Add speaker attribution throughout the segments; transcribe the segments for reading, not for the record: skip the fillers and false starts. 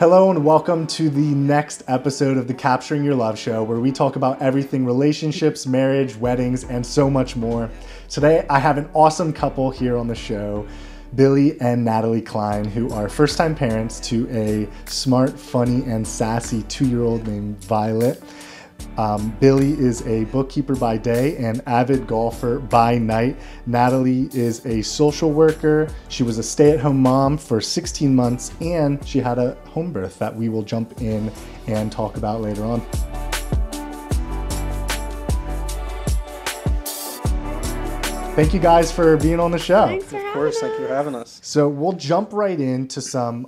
Speaker 1: Hello and welcome to the next episode of the Capturing Your Love Show, where we talk about everything relationships, marriage, weddings, and so much more. Today, I have an awesome couple here on the show, Billy and Natalie Klein, who are first-time parents to a smart, funny, and sassy 2-year-old named Violet. Billy is a bookkeeper by day and avid golfer by night. Natalie is a social worker. She was a stay-at-home mom for 16 months, and she had a home birth that we will jump in and talk about later on. Thank you guys for being on the show.
Speaker 2: Thanks for having us. Of course, thank you for having us.
Speaker 1: So we'll jump right into some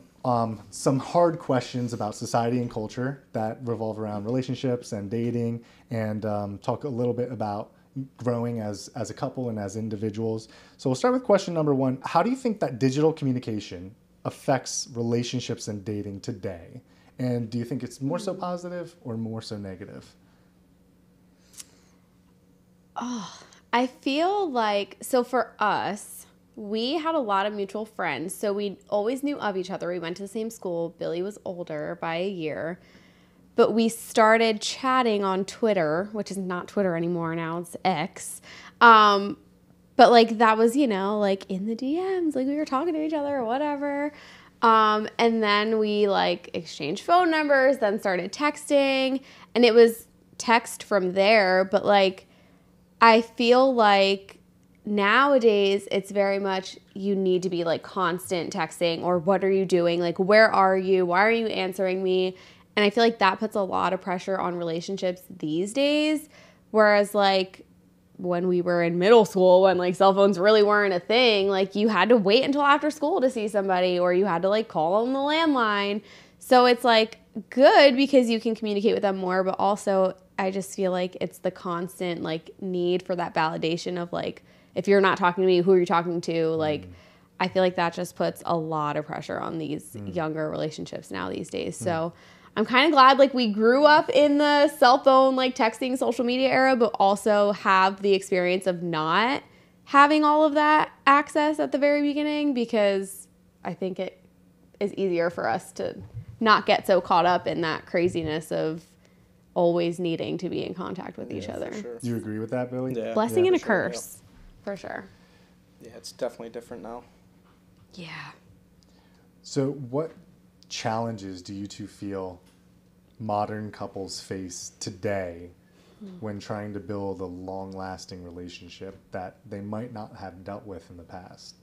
Speaker 1: hard questions about society and culture that revolve around relationships and dating, and talk a little bit about growing as a couple and as individuals. So we'll start with question number one. How do you think that digital communication affects relationships and dating today? And do you think it's more so positive or more so negative?
Speaker 3: Oh, I feel like, so for us, we had a lot of mutual friends, so we always knew of each other. We went to the same school. Billy was older by a year. But we started chatting on Twitter, which is not Twitter anymore now. It's X. But, like, that was, like, in the DMs. Like, we were talking to each other or whatever. And then we, like, exchanged phone numbers, then started texting. And it was text from there. But, like, I feel like nowadays it's very much you need to be like constant texting, or what are you doing? Like, where are you? Why are you answering me? And I feel like that puts a lot of pressure on relationships these days. Whereas like when we were in middle school, when like cell phones really weren't a thing, like you had to wait until after school to see somebody, or you had to like call on the landline. So it's like good because you can communicate with them more, but also I just feel like it's the constant like need for that validation of like, if you're not talking to me, who are you talking to? Like, I feel like that just puts a lot of pressure on these younger relationships now these days. So I'm kind of glad like we grew up in the cell phone, like texting, social media era, but also have the experience of not having all of that access at the very beginning, because I think it is easier for us to not get so caught up in that craziness of always needing to be in contact with each other.
Speaker 2: Sure.
Speaker 1: Do you agree with that, Billy?
Speaker 2: Yeah.
Speaker 3: Blessing and a
Speaker 2: sure,
Speaker 3: curse, for sure.
Speaker 2: Yeah, it's definitely different now.
Speaker 3: Yeah.
Speaker 1: So what challenges do you two feel modern couples face today when trying to build a long-lasting relationship that they might not have dealt with in the past?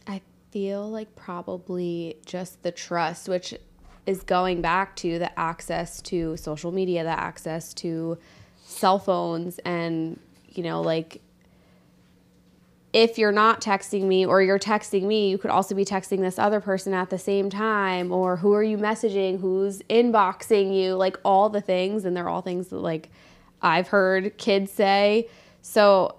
Speaker 3: I feel like probably just the trust, which is going back to the access to social media, the access to cell phones, and, like, if you're not texting me or you're texting me, you could also be texting this other person at the same time, or who are you messaging, who's inboxing you, like all the things. And they're all things that like I've heard kids say. So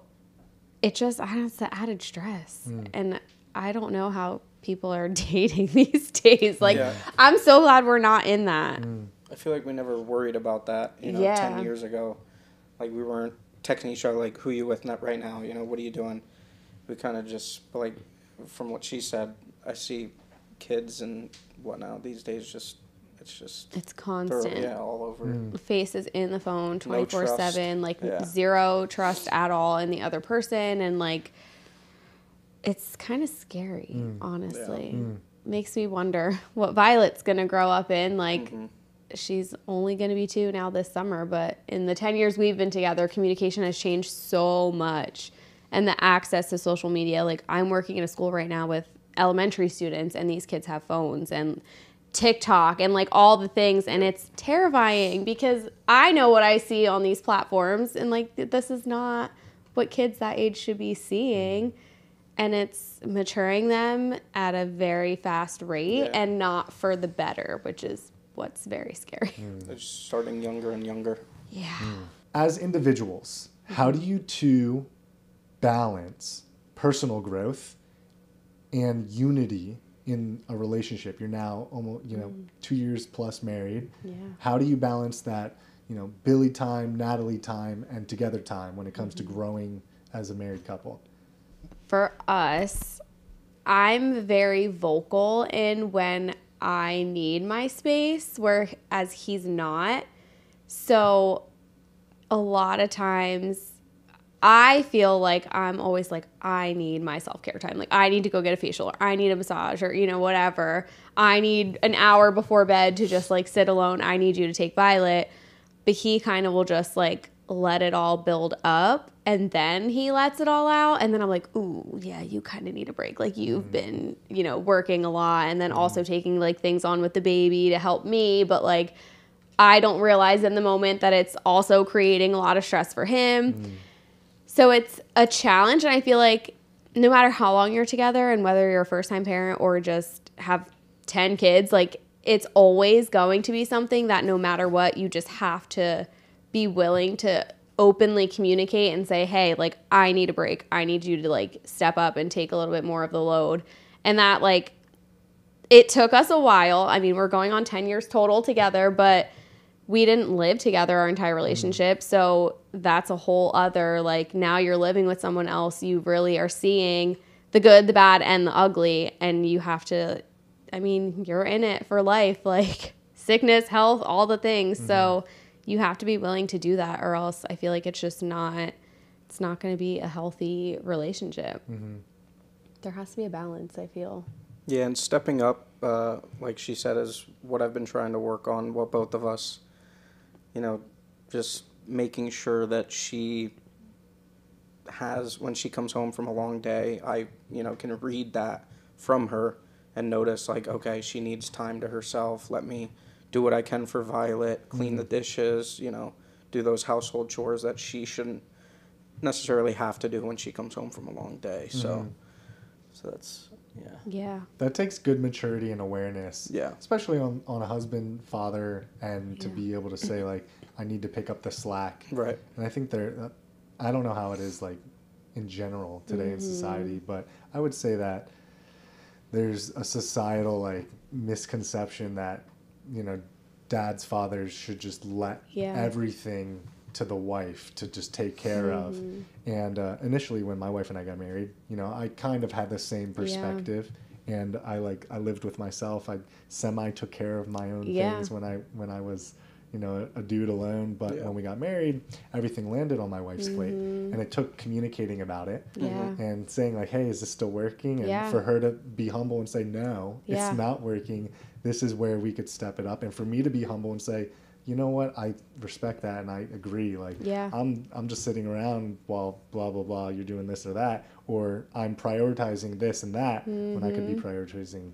Speaker 3: it just, it's the added stress. And I don't know how people are dating these days. Like, I'm so glad we're not in that.
Speaker 2: I feel like we never worried about that, 10 years ago. Like, we weren't texting each other, like, who you with right now? What are you doing? We kind of just, like, from what she said, I see kids and whatnot these days it's
Speaker 3: constant.
Speaker 2: All over.
Speaker 3: Faces in the phone 24/7, like zero trust at all in the other person. And like, it's kind of scary, honestly. Makes me wonder what Violet's going to grow up in. Like, she's only going to be 2 now this summer, but in the 10 years we've been together, communication has changed so much. And the access to social media, like I'm working in a school right now with elementary students, and these kids have phones and TikTok and like all the things. And it's terrifying because I know what I see on these platforms, and like this is not what kids that age should be seeing. And it's maturing them at a very fast rate and not for the better, which is what's very scary.
Speaker 2: They're just starting younger and younger.
Speaker 3: Yeah.
Speaker 1: As individuals, how do you two balance personal growth and unity in a relationship? You're now almost, 2 years plus married.
Speaker 3: Yeah.
Speaker 1: How do you balance that, Billy time, Natalie time, and together time when it comes to growing as a married couple?
Speaker 3: For us, I'm very vocal in when I need my space, whereas he's not. So a lot of times I feel like I'm always like, I need my self-care time. Like, I need to go get a facial, or I need a massage, or, whatever. I need an hour before bed to just, like, sit alone. I need you to take Violet. But he kind of will just, like, let it all build up, and then he lets it all out. And then I'm like, ooh, yeah, you kind of need a break. Like, you've been, working a lot, and then also taking, like, things on with the baby to help me. But, like, I don't realize in the moment that it's also creating a lot of stress for him. So it's a challenge, and I feel like no matter how long you're together and whether you're a first-time parent or just have 10 kids, like, it's always going to be something that no matter what, you just have to be willing to openly communicate and say, hey, like, I need a break. I need you to, like, step up and take a little bit more of the load. And that, like, it took us a while. I mean, we're going on 10 years total together, but we didn't live together our entire relationship. So that's a whole other, like, now you're living with someone else. You really are seeing the good, the bad, and the ugly. And you have to, I mean, you're in it for life, like sickness, health, all the things. So you have to be willing to do that, or else I feel like it's just not, it's not going to be a healthy relationship. There has to be a balance, I feel.
Speaker 2: Yeah, and stepping up, like she said, is what I've been trying to work on, what both of us, just making sure that she has, when she comes home from a long day, I, can read that from her and notice, like, okay, she needs time to herself. Let me do what I can for Violet, clean the dishes, do those household chores that she shouldn't necessarily have to do when she comes home from a long day. So that's,
Speaker 3: Yeah.
Speaker 1: That takes good maturity and awareness.
Speaker 2: Yeah.
Speaker 1: Especially on a husband, father, and to be able to say, like, I need to pick up the slack.
Speaker 2: Right.
Speaker 1: And I think I don't know how it is, like, in general today in society, but I would say that there's a societal, like, misconception that, dads, fathers should just let everything to the wife to just take care of. And initially when my wife and I got married, I kind of had the same perspective. And I lived with myself. I semi took care of my own things when I was, a dude alone. But when we got married, everything landed on my wife's plate. And it took communicating about it and saying, like, hey, is this still working? And for her to be humble and say, no, it's not working. This is where we could step it up. And for me to be humble and say, you know what, I respect that and I agree. Like, I'm just sitting around while blah, blah, blah, you're doing this or that. Or I'm prioritizing this and that when I could be prioritizing,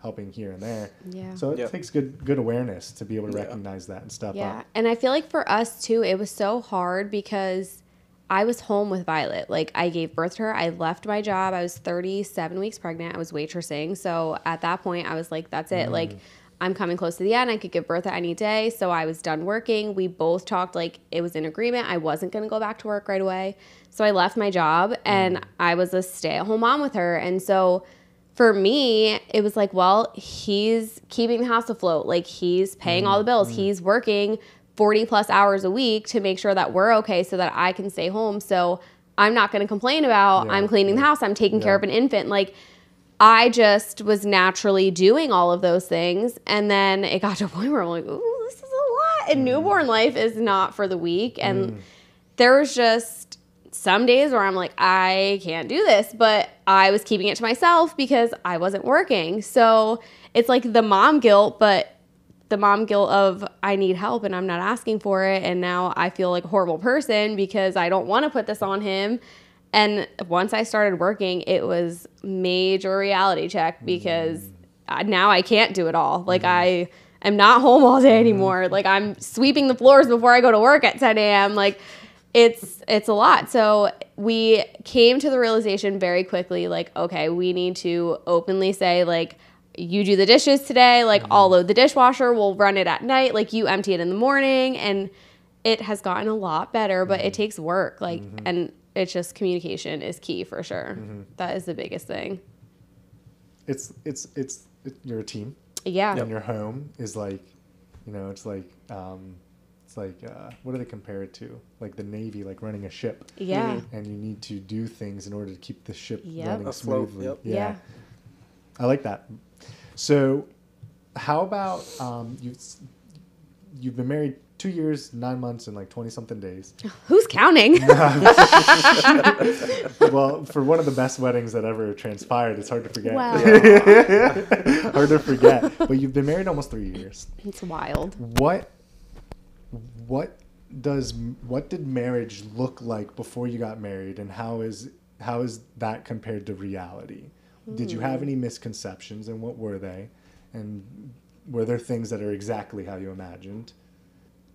Speaker 1: helping here and there. So it takes good awareness to be able to recognize that and step up.
Speaker 3: Yeah. And I feel like for us too, it was so hard because I was home with Violet. Like, I gave birth to her. I left my job. I was 37 weeks pregnant. I was waitressing. So at that point I was like, that's it. Like, I'm coming close to the end. I could give birth at any day. So I was done working. We both talked, like, it was in agreement. I wasn't going to go back to work right away. So I left my job and I was a stay-at-home mom with her. And so for me, it was like, well, he's keeping the house afloat. Like, he's paying all the bills. He's working 40 plus hours a week to make sure that we're okay so that I can stay home. So I'm not going to complain about I'm cleaning the house. I'm taking care of an infant. Like, I just was naturally doing all of those things. And then it got to a point where I'm like, ooh, this is a lot. And newborn life is not for the weak. And there was just some days where I'm like, I can't do this. But I was keeping it to myself because I wasn't working. So it's like the mom guilt, but the mom guilt of I need help and I'm not asking for it. And now I feel like a horrible person because I don't want to put this on him. And once I started working, it was major reality check because now I can't do it all. Like, I am not home all day anymore. Like, I'm sweeping the floors before I go to work at 10 a.m. Like, it's a lot. So we came to the realization very quickly, like, okay, we need to openly say, like, you do the dishes today. Like, I'll load the dishwasher. We'll run it at night. Like, you empty it in the morning. And it has gotten a lot better, but it takes work. Like, and it's just communication is key for sure. That is the biggest thing.
Speaker 1: It's you're a team.
Speaker 3: Yeah.
Speaker 1: And your home is like, it's like what do they compare it to? Like the Navy, like running a ship.
Speaker 3: Yeah.
Speaker 1: And you need to do things in order to keep the ship running
Speaker 2: afloat.
Speaker 1: smoothly.
Speaker 3: Yeah.
Speaker 1: I like that. So how about you've been married 2 years, 9 months, and like 20-something days.
Speaker 3: Who's counting?
Speaker 1: Well, for one of the best weddings that ever transpired, it's hard to forget.
Speaker 3: Wow.
Speaker 1: Hard to forget. But you've been married almost 3 years.
Speaker 3: It's wild.
Speaker 1: What did marriage look like before you got married, and how is that compared to reality? Did you have any misconceptions, and what were they? And were there things that are exactly how you imagined?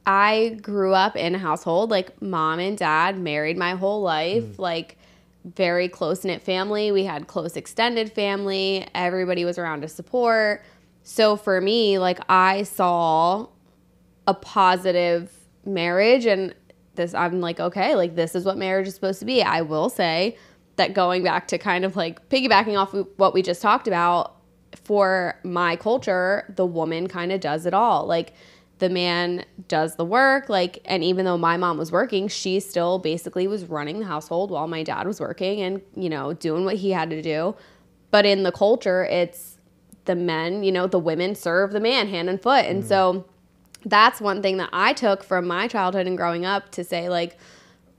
Speaker 3: I grew up in a household, like mom and dad married my whole life, like very close-knit family. We had close extended family. Everybody was around to support. So for me, like I saw a positive marriage, and I'm like, okay, like this is what marriage is supposed to be. I will say that going back to kind of like piggybacking off of what we just talked about, for my culture, the woman kind of does it all. Like the man does the work, like, and even though my mom was working, she still basically was running the household while my dad was working and, you know, doing what he had to do. But in the culture, it's the men, you know, the women serve the man hand and foot. And so that's one thing that I took from my childhood and growing up to say, like,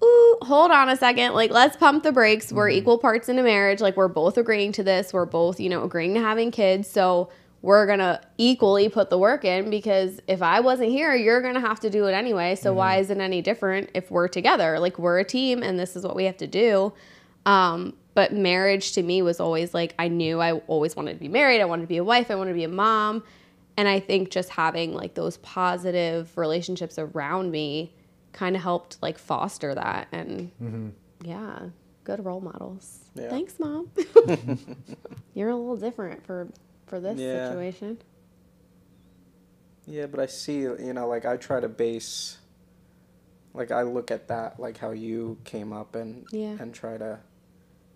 Speaker 3: ooh, hold on a second. Like, let's pump the brakes. We're equal parts in a marriage. Like, we're both agreeing to this. We're both, you know, agreeing to having kids. So we're going to equally put the work in, because if I wasn't here, you're going to have to do it anyway. So why is it any different if we're together? Like, we're a team and this is what we have to do. But marriage to me was always like, I knew I always wanted to be married. I wanted to be a wife. I wanted to be a mom. And I think just having like those positive relationships around me kind of helped like foster that. And yeah, good role models. Yeah. Thanks, Mom. You're a little different for this situation.
Speaker 2: Yeah, but I see, you know, like I try to base, like I look at that, like how you came up and try to,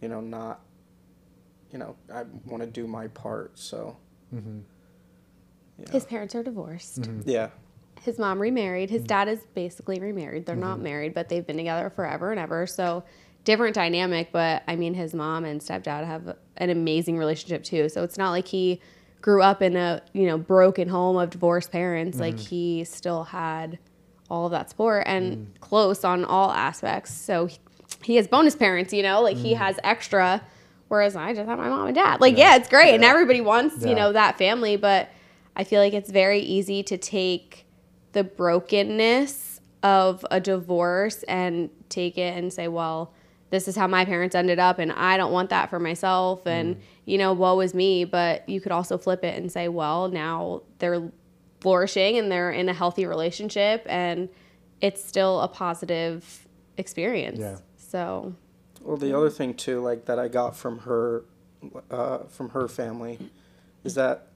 Speaker 2: you know, not, you know, I want to do my part, so. Yeah.
Speaker 3: His parents are divorced.
Speaker 2: Yeah.
Speaker 3: His mom remarried. His dad is basically remarried. They're not married, but they've been together forever and ever. So different dynamic, but I mean, his mom and stepdad have an amazing relationship too. So it's not like he grew up in a, you know, broken home of divorced parents. Like he still had all of that support and close on all aspects. So he has bonus parents, you know, like he has extra, whereas I just have my mom and dad. Like, yeah, it's great. And everybody wants, you know, that family, but I feel like it's very easy to take the brokenness of a divorce and take it and say, well, this is how my parents ended up and I don't want that for myself and, you know, woe is me. But you could also flip it and say, well, now they're flourishing and they're in a healthy relationship and it's still a positive experience. Yeah. So.
Speaker 2: Well, the other thing too, like that I got from her family is that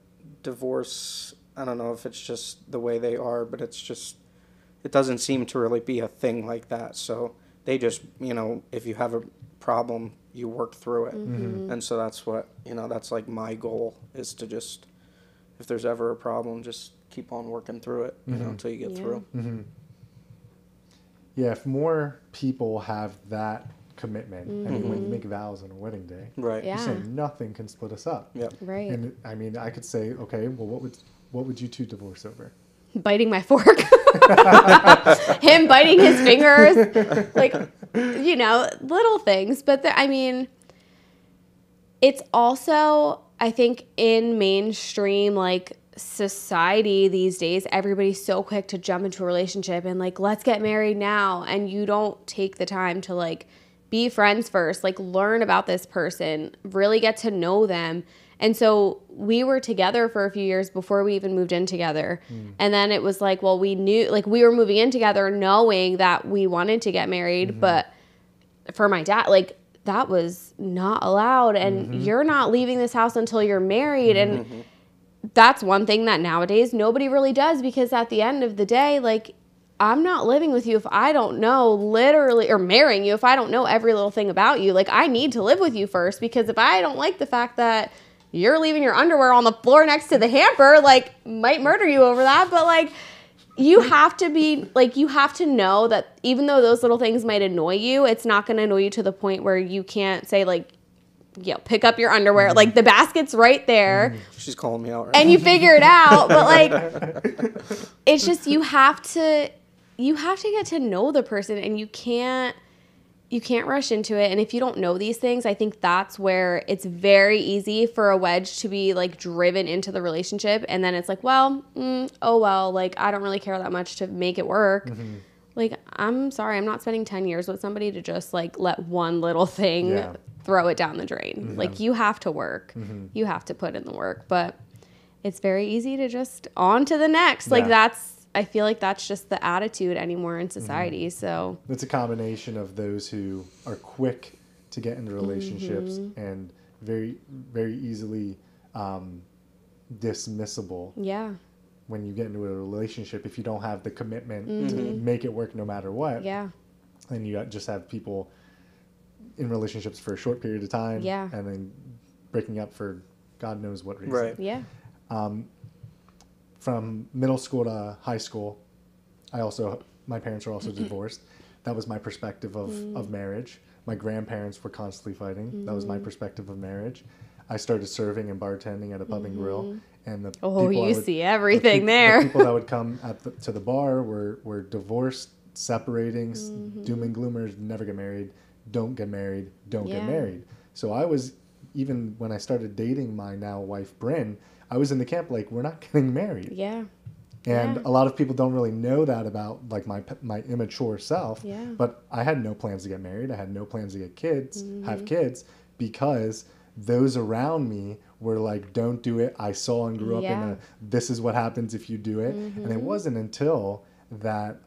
Speaker 2: divorce, I don't know if it's just the way they are, but it's just, it doesn't seem to really be a thing like that. So they just, you know, if you have a problem, you work through it. And so that's what, you know, that's like my goal is to just, if there's ever a problem, just keep on working through it, you know, until you get through.
Speaker 1: Yeah, if more people have that commitment, I mean, when you make vows on a wedding day,
Speaker 2: right?
Speaker 1: You say nothing can split us up.
Speaker 2: Yep.
Speaker 3: Right.
Speaker 1: And I mean, I could say, okay, well, what would you two divorce over?
Speaker 3: Biting my fork. Him biting his fingers. Like, you know, little things. But I mean, it's also, I think, in mainstream, like, society these days, everybody's so quick to jump into a relationship and, like, let's get married now. And you don't take the time to, like, be friends first, like, learn about this person, really get to know them. And so we were together for a few years before we even moved in together. And then it was like, well, we knew, like, we were moving in together knowing that we wanted to get married. But for my dad, like, that was not allowed. And you're not leaving this house until you're married. And that's one thing that nowadays nobody really does, because at the end of the day, like, I'm not living with you if I don't know literally, or marrying you if I don't know every little thing about you. Like, I need to live with you first, because if I don't like the fact that you're leaving your underwear on the floor next to the hamper, like, might murder you over that. But, like, you have to be, like, you have to know that even though those little things might annoy you, it's not going to annoy you to the point where you can't say, like, pick up your underwear. Like, the basket's right there.
Speaker 2: She's calling me out right
Speaker 3: and
Speaker 2: now.
Speaker 3: you figure it out. But, like, it's just you have to get to know the person, and you can't rush into it. And if you don't know these things, I think that's where it's very easy for a wedge to be, like, driven into the relationship. And then it's like, well, like, I don't really care that much to make it work. Mm-hmm. Like, I'm sorry, I'm not spending 10 years with somebody to just, like, let one little thing throw it down the drain. Mm-hmm. Like, you have to work. Mm-hmm. You have to put in the work. But it's very easy to just on to the next. Like, I feel like that's just the attitude anymore in society. Mm-hmm. So
Speaker 1: it's a combination of those who are quick to get into relationships and very, very easily dismissible.
Speaker 3: Yeah.
Speaker 1: When you get into a relationship, if you don't have the commitment to make it work no matter what.
Speaker 3: Yeah.
Speaker 1: And you just have people in relationships for a short period of time.
Speaker 3: Yeah.
Speaker 1: And then breaking up for God knows what reason.
Speaker 2: Right.
Speaker 3: Yeah.
Speaker 1: From middle school to high school, my parents were also divorced. That was my perspective of marriage. My grandparents were constantly fighting. That was my perspective of marriage. I started serving and bartending at a pub and grill, and the
Speaker 3: see everything there.
Speaker 1: The people that would come to the bar were divorced, separating, doom and gloomers, never get married, don't get married, don't get married. So I was, even when I started dating my now wife Bryn, I was in the camp like, we're not getting married.
Speaker 3: Yeah.
Speaker 1: And a lot of people don't really know that about, like, my immature self. Yeah. But I had no plans to get married. I had no plans to get kids, have kids, because those around me were like, don't do it. I saw and grew up in this is what happens if you do it. And it wasn't until that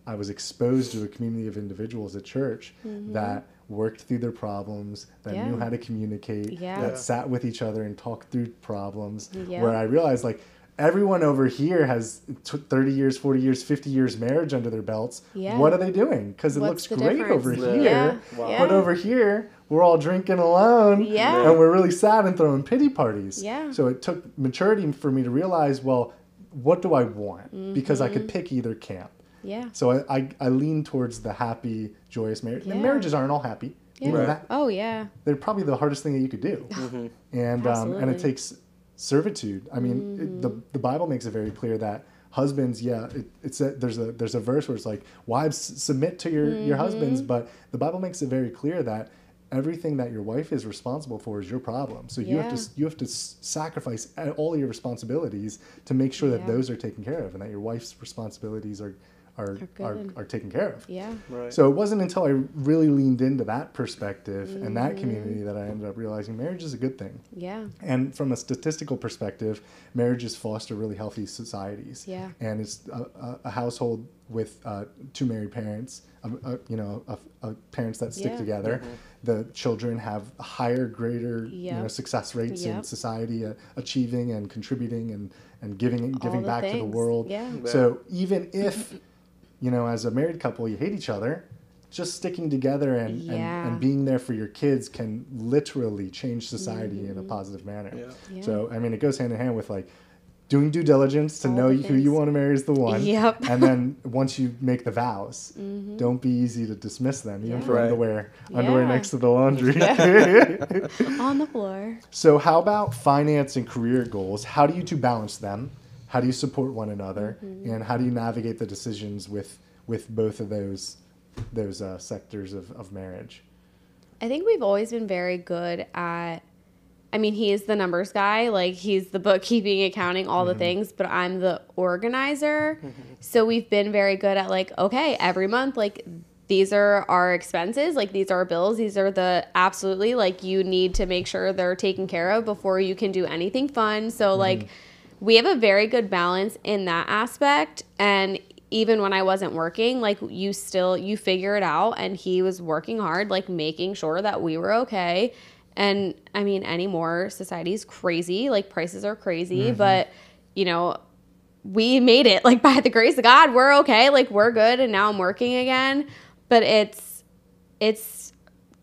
Speaker 1: I was exposed to a community of individuals at church that worked through their problems, that knew how to communicate, that sat with each other and talked through problems, where I realized, like, everyone over here has 30 years, 40 years, 50 years marriage under their belts. Yeah. What are they doing? Because it looks great difference? Over here. Yeah. Wow. But over here, we're all drinking alone. Yeah. And we're really sad and throwing pity parties. Yeah. So it took maturity for me to realize, well, what do I want? Because I could pick either camp. Yeah. So I lean towards the happy, joyous marriage. Yeah. And marriages aren't all happy. Yeah. You know that? Oh, yeah. They're probably the hardest thing that you could do. And it takes servitude. I mean, the Bible makes it very clear that husbands, there's a verse where it's like, wives, submit to your husbands, but the Bible makes it very clear that everything that your wife is responsible for is your problem. So you have to sacrifice all your responsibilities to make sure that those are taken care of, and that your wife's responsibilities are taken care of. Yeah. Right. So it wasn't until I really leaned into that perspective and that community that I ended up realizing marriage is a good thing. Yeah. And from a statistical perspective, marriages foster really healthy societies. Yeah. And it's a household with two married parents, parents that stick together. Mm-hmm. The children have higher, greater success rates in society, achieving and contributing and giving back to the world. Yeah. So even if as a married couple, you hate each other, just sticking together and being there for your kids can literally change society in a positive manner. Yeah. Yeah. So, I mean, it goes hand in hand with, like, doing due diligence to know who you want to marry is the one. Yep. And then once you make the vows, don't be easy to dismiss them, even for underwear next to the laundry.
Speaker 3: On the floor.
Speaker 1: So how about finance and career goals? How do you two balance them? How do you support one another? And how do you navigate the decisions with both of those sectors of marriage?
Speaker 3: I think we've always been very good at, I mean, he is the numbers guy, like, he's the bookkeeping, accounting, all the things, but I'm the organizer. So we've been very good at, like, okay, every month, like, these are our expenses, like, these are our bills, these are the absolutely, like, you need to make sure they're taken care of before you can do anything fun. So, like, we have a very good balance in that aspect. And even when I wasn't working, like, you figure it out, and he was working hard, like, making sure that we were okay. And I mean, anymore, society's crazy, like, prices are crazy, but we made it, like, by the grace of God, we're okay, like, we're good. And now I'm working again, but it's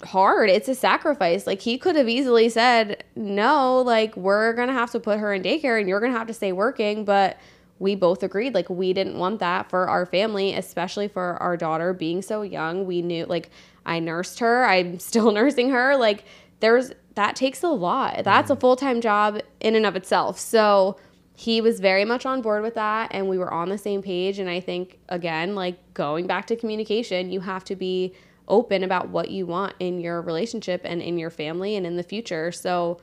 Speaker 3: hard. It's a sacrifice. Like, he could have easily said, no, like, we're going to have to put her in daycare and you're going to have to stay working. But we both agreed, like, we didn't want that for our family, especially for our daughter being so young. We knew, like, I nursed her. I'm still nursing her. Like, that takes a lot. That's a full-time job in and of itself. So he was very much on board with that, and we were on the same page. And I think, again, like going back to communication, you have to be open about what you want in your relationship and in your family and in the future. So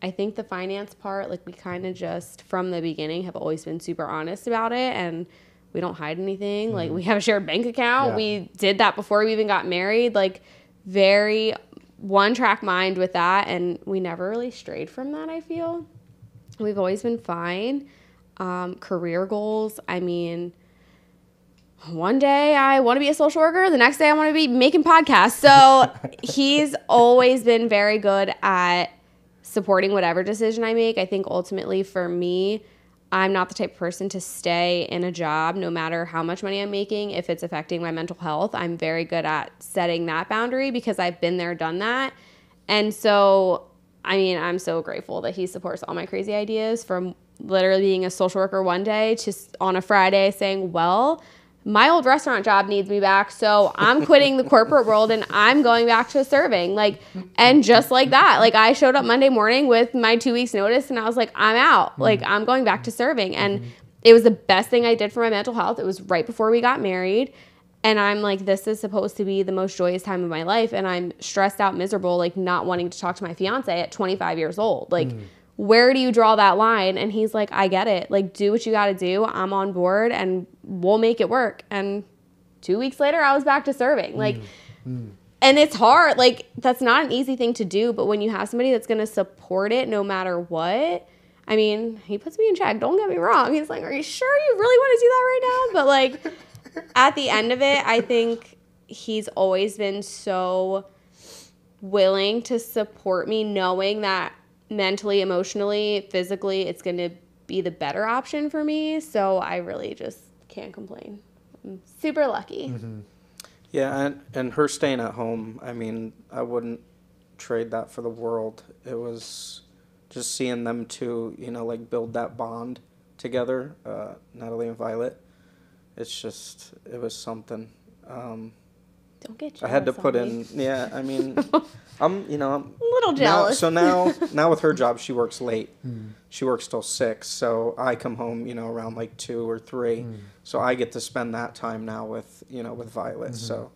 Speaker 3: I think the finance part, like we kind of just from the beginning have always been super honest about it, and we don't hide anything. Like we have a shared bank account. Yeah. We did that before we even got married, like very one-track mind with that, and we never really strayed from that, I feel. We've always been fine. Career goals, I mean, one day I want to be a social worker. The next day I want to be making podcasts. So he's always been very good at supporting whatever decision I make. I think ultimately for me, I'm not the type of person to stay in a job no matter how much money I'm making if it's affecting my mental health. I'm very good at setting that boundary because I've been there, done that. And so I mean, I'm so grateful that he supports all my crazy ideas, from literally being a social worker one day to on a Friday saying, well, my old restaurant job needs me back, so I'm quitting the corporate world and I'm going back to serving. Like, and just like that, like I showed up Monday morning with my 2 weeks notice and I was like, I'm out. Like, I'm going back to serving. And it was the best thing I did for my mental health. It was right before we got married. And I'm like, this is supposed to be the most joyous time of my life. And I'm stressed out, miserable, like not wanting to talk to my fiance at 25 years old. Like, where do you draw that line? And he's like, I get it. Like, do what you got to do. I'm on board and we'll make it work. And 2 weeks later, I was back to serving. Like, and it's hard. Like, that's not an easy thing to do. But when you have somebody that's going to support it no matter what, I mean, he puts me in check. Don't get me wrong. He's like, are you sure you really want to do that right now? But like, at the end of it, I think he's always been so willing to support me, knowing that mentally, emotionally, physically, it's going to be the better option for me. So I really just can't complain. I'm super lucky.
Speaker 2: Yeah, and her staying at home, I mean, I wouldn't trade that for the world. It was just seeing them two, you know, like build that bond together, Natalie and Violet. It's just, it was something.
Speaker 3: Don't get jealous.
Speaker 2: I had to put in, yeah, I mean, I'm a
Speaker 3: little jealous.
Speaker 2: Now with her job, she works late. She works till 6, so I come home, you know, around like 2 or 3. So I get to spend that time now with, you know, with Violet. So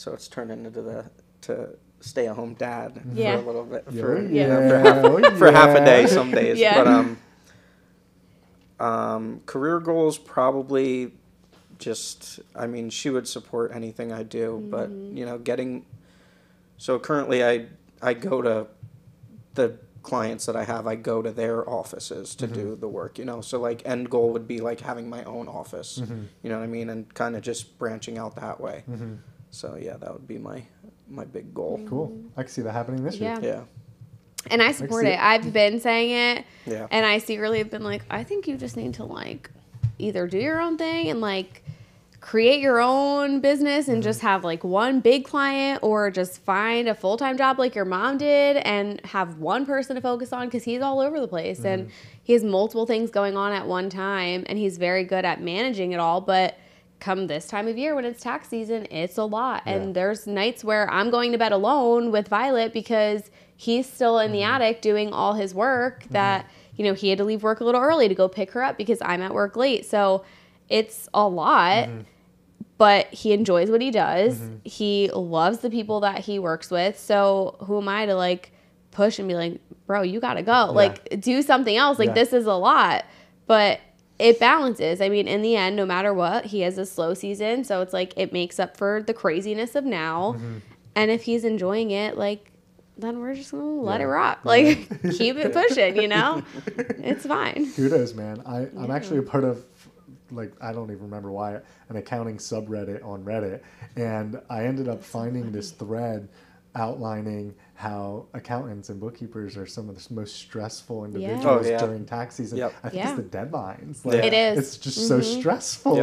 Speaker 2: it's turned into to stay at home dad for a little bit, for half a day some days. But career goals, probably just, I mean, she would support anything I do, but you know, so currently I go to the clients that I have, I go to their offices to do the work, you know, so like end goal would be like having my own office, you know what I mean, and kind of just branching out that way. So yeah, that would be my big goal.
Speaker 1: Cool. I can see that happening this year.
Speaker 2: Yeah.
Speaker 3: And I support it. I've been saying it.
Speaker 2: Yeah.
Speaker 3: And I secretly have been like, I think you just need to like either do your own thing and like create your own business and just have like one big client, or just find a full-time job like your mom did and have one person to focus on, because he's all over the place and he has multiple things going on at one time, and he's very good at managing it all. But come this time of year when it's tax season, it's a lot. And there's nights where I'm going to bed alone with Violet because he's still in the attic doing all his work that, you know, he had to leave work a little early to go pick her up because I'm at work late. So it's a lot, but he enjoys what he does. He loves the people that he works with. So who am I to like push and be like, bro, you got to go. Like, do something else. Like, this is a lot. But it balances. I mean, in the end, no matter what, he has a slow season. So it's like it makes up for the craziness of now. And if he's enjoying it, like, then we're just going to let it rock. Like, keep it pushing, you know? It's fine.
Speaker 1: Kudos, man. I'm actually a part of, like, I don't even remember why, an accounting subreddit on Reddit. And I ended up finding this thread outlining how accountants and bookkeepers are some of the most stressful individuals during tax season. I think it's the deadlines. Like,
Speaker 3: it is.
Speaker 1: It's just so stressful.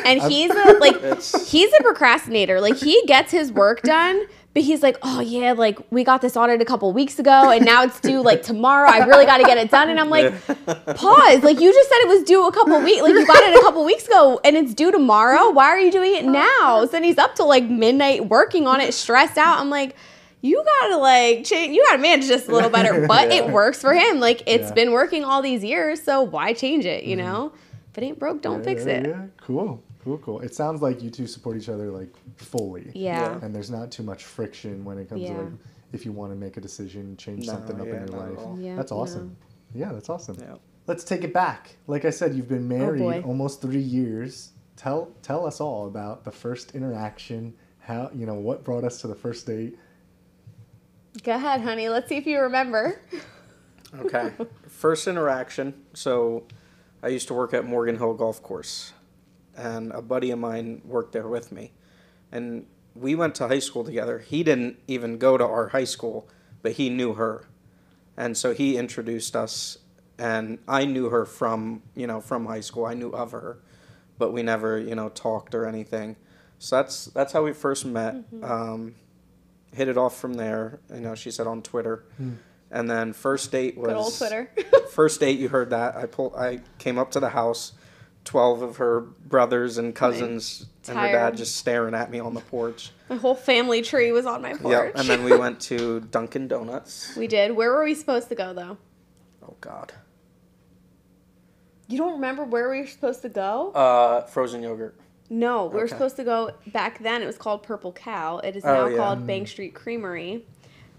Speaker 3: And he's a procrastinator. Like, he gets his work done, but he's like, oh yeah, like we got this audit a couple weeks ago and now it's due like tomorrow. I really got to get it done. And I'm like, pause. Like, you just said it was due a couple weeks. Like, you got it a couple weeks ago and it's due tomorrow. Why are you doing it now? So then he's up till like midnight working on it, stressed out. I'm like, you gotta like change, you gotta manage this a little better. But it works for him. Like it's been working all these years, so why change it? You know, if it ain't broke, don't fix it.
Speaker 1: Yeah, cool. It sounds like you two support each other like fully.
Speaker 3: Yeah.
Speaker 1: And there's not too much friction when it comes to like if you want to make a decision, change something up in your life.
Speaker 3: Yeah,
Speaker 1: that's awesome. Yeah, that's awesome.
Speaker 2: Yeah.
Speaker 1: Let's take it back. Like I said, you've been married almost 3 years. Tell us all about the first interaction. How, you know, what brought us to the first date?
Speaker 3: Go ahead, honey. Let's see if you remember.
Speaker 2: Okay. First interaction. So I used to work at Morgan Hill Golf Course, and a buddy of mine worked there with me. And we went to high school together. He didn't even go to our high school, but he knew her. And so he introduced us, and I knew her from high school. I knew of her, but we never, talked or anything. So that's how we first met. Hit it off from there. She said on Twitter. And then first date was...
Speaker 3: Good old Twitter.
Speaker 2: First date, you heard that. I came up to the house, 12 of her brothers and cousins, and her dad just staring at me on the porch.
Speaker 3: My whole family tree was on my porch.
Speaker 2: Yep, and then we went to Dunkin' Donuts.
Speaker 3: We did. Where were we supposed to go, though?
Speaker 2: Oh, God.
Speaker 3: You don't remember where we were supposed to go?
Speaker 2: Frozen yogurt.
Speaker 3: No, we were supposed to go, back then it was called Purple Cow. It is now called Bank Street Creamery.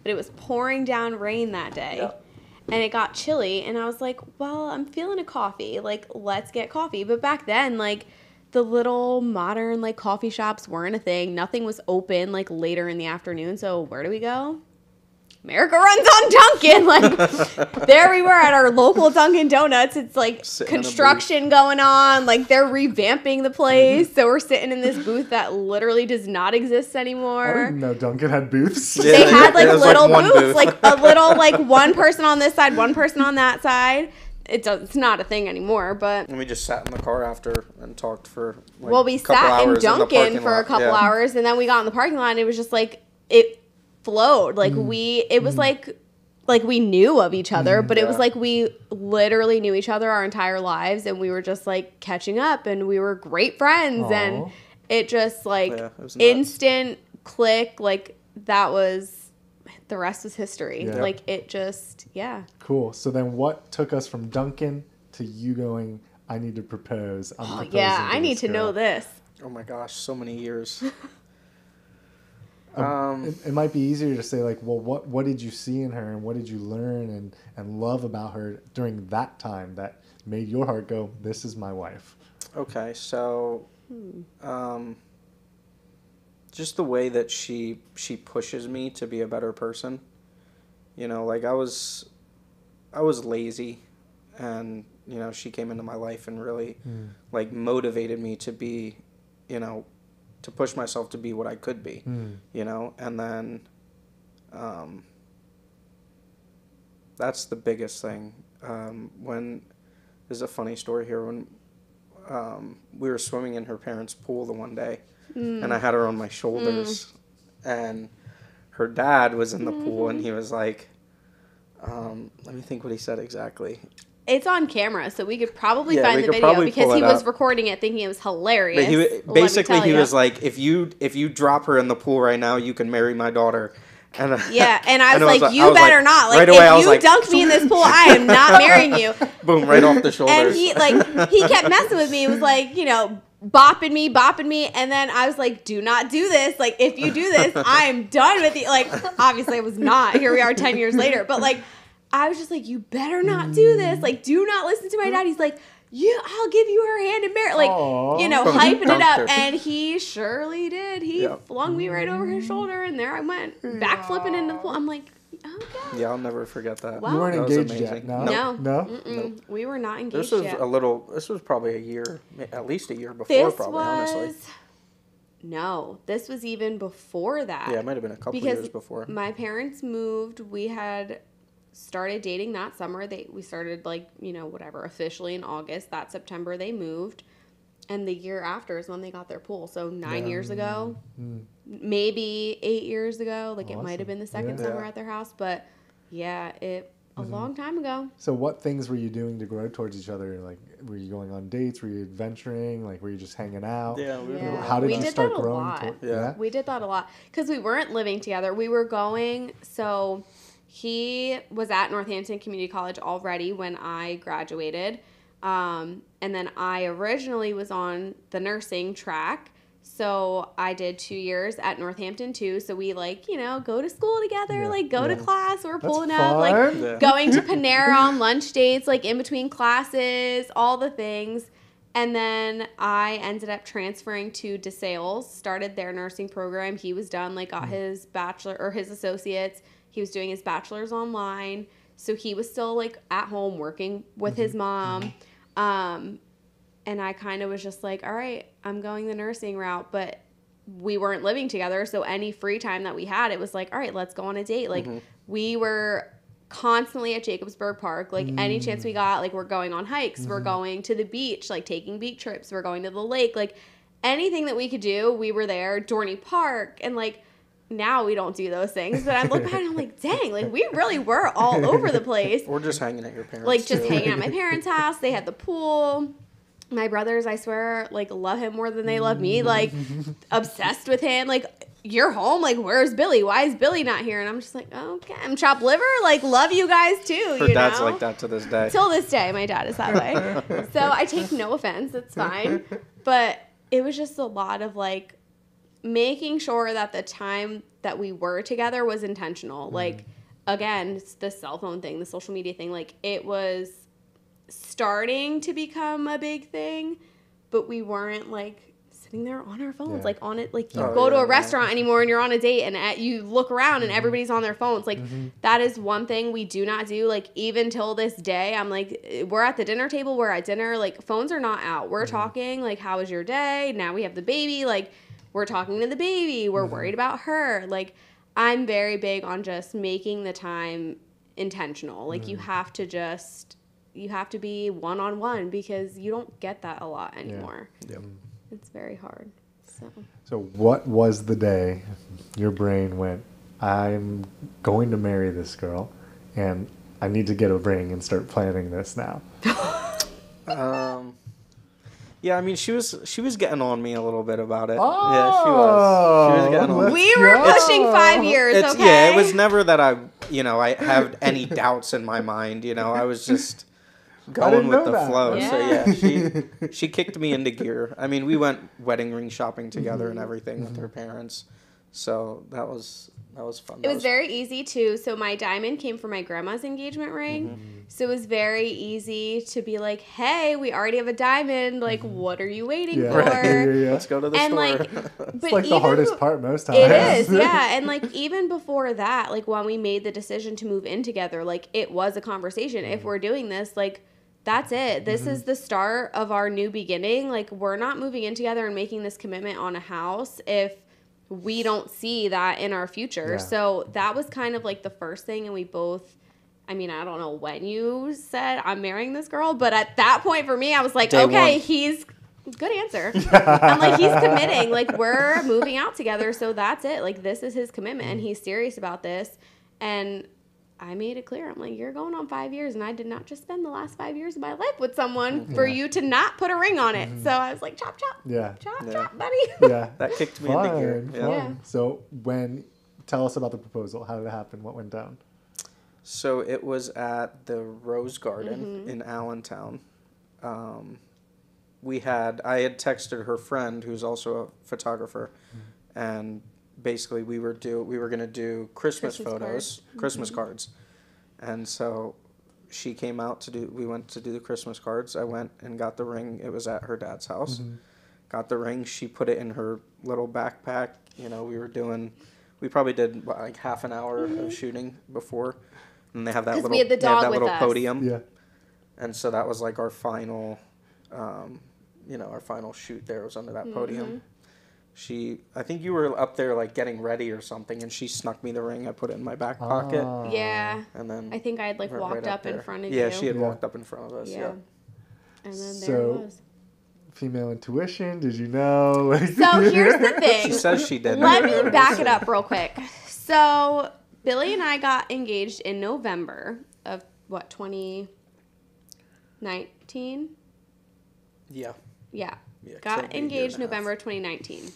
Speaker 3: But it was pouring down rain that day. Yep. And it got chilly, and I was like, well, I'm feeling a coffee. Like, let's get coffee. But back then, like, the little modern, like, coffee shops weren't a thing. Nothing was open, like, later in the afternoon. So where do we go? America runs on Dunkin'. Like, there we were at our local Dunkin' Donuts. It's like construction going on. Like, they're revamping the place. So we're sitting in this booth that literally does not exist anymore.
Speaker 1: I didn't know Dunkin' had booths.
Speaker 2: Yeah,
Speaker 3: they had like little
Speaker 2: like
Speaker 3: booths, like a little, like one person on this side, one person on that side. It's not a thing anymore, but...
Speaker 2: And we just sat in the car after and talked for
Speaker 3: we sat in Dunkin' for a couple hours, and then we got in the parking lot, and it was just like... It flowed. Like, it was like we knew of each other, but it was like we literally knew each other our entire lives, and we were just, like, catching up, and we were great friends, and it just, like, it instant click, like, that was... The rest is history. Yeah. Like, it just,
Speaker 1: Cool. So then what took us from Dunkin' to you going, I need to propose?
Speaker 3: I need to know this.
Speaker 2: Oh, my gosh. So many years.
Speaker 1: It might be easier to say, like, well, what did you see in her, and what did you learn and love about her during that time that made your heart go, this is my wife?
Speaker 2: Okay. So, just the way that she pushes me to be a better person. Like, I was lazy, and she came into my life and really like motivated me to be, to push myself to be what I could be, and then that's the biggest thing. There's a funny story here. When we were swimming in her parents' pool the one day, and I had her on my shoulders, and her dad was in the pool, and he was like, let me think what he said exactly.
Speaker 3: It's on camera, so we could probably find the video because he was recording it thinking it was hilarious.
Speaker 2: But he was like, if you drop her in the pool right now, you can marry my daughter. And,
Speaker 3: and I was like, you better not. Like, if you dunk me in this pool, I am not marrying you.
Speaker 2: Boom, right off the shoulders.
Speaker 3: And he kept messing with me. It was like, bopping me, and then I was like, do not do this. Like, if you do this, I am done with you. Like, obviously I was not. Here we are 10 years later. But, like, I was just like, you better not do this. Like, do not listen to my dad. He's like, I'll give you her hand in marriage. Like, hyping it up. And he surely did. He flung me right over his shoulder, and there I went, backflipping into the pool. I'm like, okay.
Speaker 2: Yeah, I'll never forget that.
Speaker 3: Wow.
Speaker 1: You weren't engaged yet, no?
Speaker 3: No. Nope. We were not engaged yet.
Speaker 2: This was probably a year, at least a year before, honestly.
Speaker 3: No, this was even before that.
Speaker 2: Yeah, it might have been a couple years before.
Speaker 3: My parents moved. We had started dating that summer. We started, like, officially in August. That September they moved. And the year after is when they got their pool. So 9 years ago, maybe 8 years ago. Like, awesome. It might have been the second summer at their house. But, yeah, a long time ago.
Speaker 1: So what things were you doing to grow towards each other? Like, were you going on dates? Were you adventuring? Like, were you just hanging out?
Speaker 2: Yeah.
Speaker 1: How did you start growing?
Speaker 3: We did that a lot because we weren't living together. We were going, so he was at Northampton Community College already when I graduated. And then I originally was on the nursing track. So I did 2 years at Northampton too. So we go to school together, go to class. We're pulling up, going to Panera on lunch dates, in between classes, all the things. And then I ended up transferring to DeSales, started their nursing program. He was done, got his bachelor or his associates. He was doing his bachelor's online. So he was still at home working with his mom. And I kind of was just all right, I'm going the nursing route, but we weren't living together. So any free time that we had, it was all right, let's go on a date. We were constantly at Jacobsburg Park. Any chance we got, we're going on hikes, we're going to the beach, taking beach trips, we're going to the lake, anything that we could do, we were there. Dorney Park. And now we don't do those things, but I look back and I'm dang, we really were all over the place.
Speaker 2: Or just hanging at your parents'
Speaker 3: just hanging at my parents' house. They had the pool. My brothers, I swear, love him more than they love me. Obsessed with him. You're home. Where's Billy? Why is Billy not here? And I'm just okay, I'm chopped liver. Love you guys too.
Speaker 2: Her dad's like that to this day.
Speaker 3: Till this day, my dad is that way. So I take no offense. It's fine. But it was just a lot of making sure that the time that we were together was intentional. Again, the cell phone thing, the social media thing, it was starting to become a big thing, but we weren't sitting there on our phones on it. You go to a restaurant anymore and you're on a date and you look around and everybody's on their phones. That is one thing we do not do. Even till this day, I'm we're at the dinner table, we're at dinner, phones are not out. We're talking how was your day? Now we have the baby, we're talking to the baby, we're worried about her. I'm very big on just making the time intentional. You have to be one-on-one because you don't get that a lot anymore.
Speaker 2: Yep.
Speaker 3: It's very hard.
Speaker 1: So what was the day your brain went, I'm going to marry this girl and I need to get a ring and start planning this now?
Speaker 2: Yeah, I mean, she was getting on me a little bit about it.
Speaker 1: Oh,
Speaker 2: yeah, she was. She was getting on me.
Speaker 3: We were pushing 5 years, okay?
Speaker 2: Yeah, it was never that I had any doubts in my mind. I was just going with the flow.
Speaker 3: Yeah.
Speaker 2: So yeah, she kicked me into gear. I mean, we went wedding ring shopping together and everything with her parents. So that was fun.
Speaker 3: It was very easy too. So my diamond came from my grandma's engagement ring. So it was very easy to be hey, we already have a diamond. What are you waiting for?
Speaker 1: Yeah.
Speaker 2: Let's go to the store.
Speaker 1: It's the hardest part most times.
Speaker 3: It is, yeah. And even before that, when we made the decision to move in together, it was a conversation. If we're doing this, that's it. This is the start of our new beginning. We're not moving in together and making this commitment on a house if we don't see that in our future.
Speaker 1: Yeah.
Speaker 3: So that was kind of the first thing. And we both, I mean, I don't know when you said I'm marrying this girl, but at that point for me, I was
Speaker 2: Day
Speaker 3: okay,
Speaker 2: one.
Speaker 3: he's good answer. I'm he's committing. We're moving out together. So that's it. This is his commitment and he's serious about this. And I made it clear. I'm you're going on 5 years, and I did not just spend the last 5 years of my life with someone for you to not put a ring on it. So I was chop, chop.
Speaker 1: Yeah.
Speaker 3: Chop, chop, buddy.
Speaker 1: Yeah.
Speaker 2: That kicked me into gear.
Speaker 3: Yeah.
Speaker 1: So tell us about the proposal. How did it happen? What went down?
Speaker 2: So it was at the Rose Garden in Allentown. I had texted her friend, who's also a photographer, and basically we were going to do Christmas photos, Christmas cards. And so she came out we went to do the Christmas cards. I went and got the ring. It was at her dad's house. Got the ring. She put it in her little backpack. We probably did half an hour of shooting before. And they have that little,
Speaker 3: we had the dog with
Speaker 2: little
Speaker 3: us.
Speaker 2: podium.
Speaker 1: Yeah.
Speaker 2: And so that was our final, our final shoot there was under that podium. I think you were up there getting ready or something, and she snuck me the ring. I put it in my back pocket.
Speaker 3: Yeah.
Speaker 2: And then
Speaker 3: I think I had walked up in front of you.
Speaker 2: Yeah, she had walked up in front of us. Yeah.
Speaker 3: And then there it was.
Speaker 1: Female intuition, did you know?
Speaker 3: So here's the thing.
Speaker 2: She says she did.
Speaker 3: Let me back it up real quick. So Billy and I got engaged in November, of, what, 2019?
Speaker 2: Yeah.
Speaker 3: Yeah. Got engaged November 2019.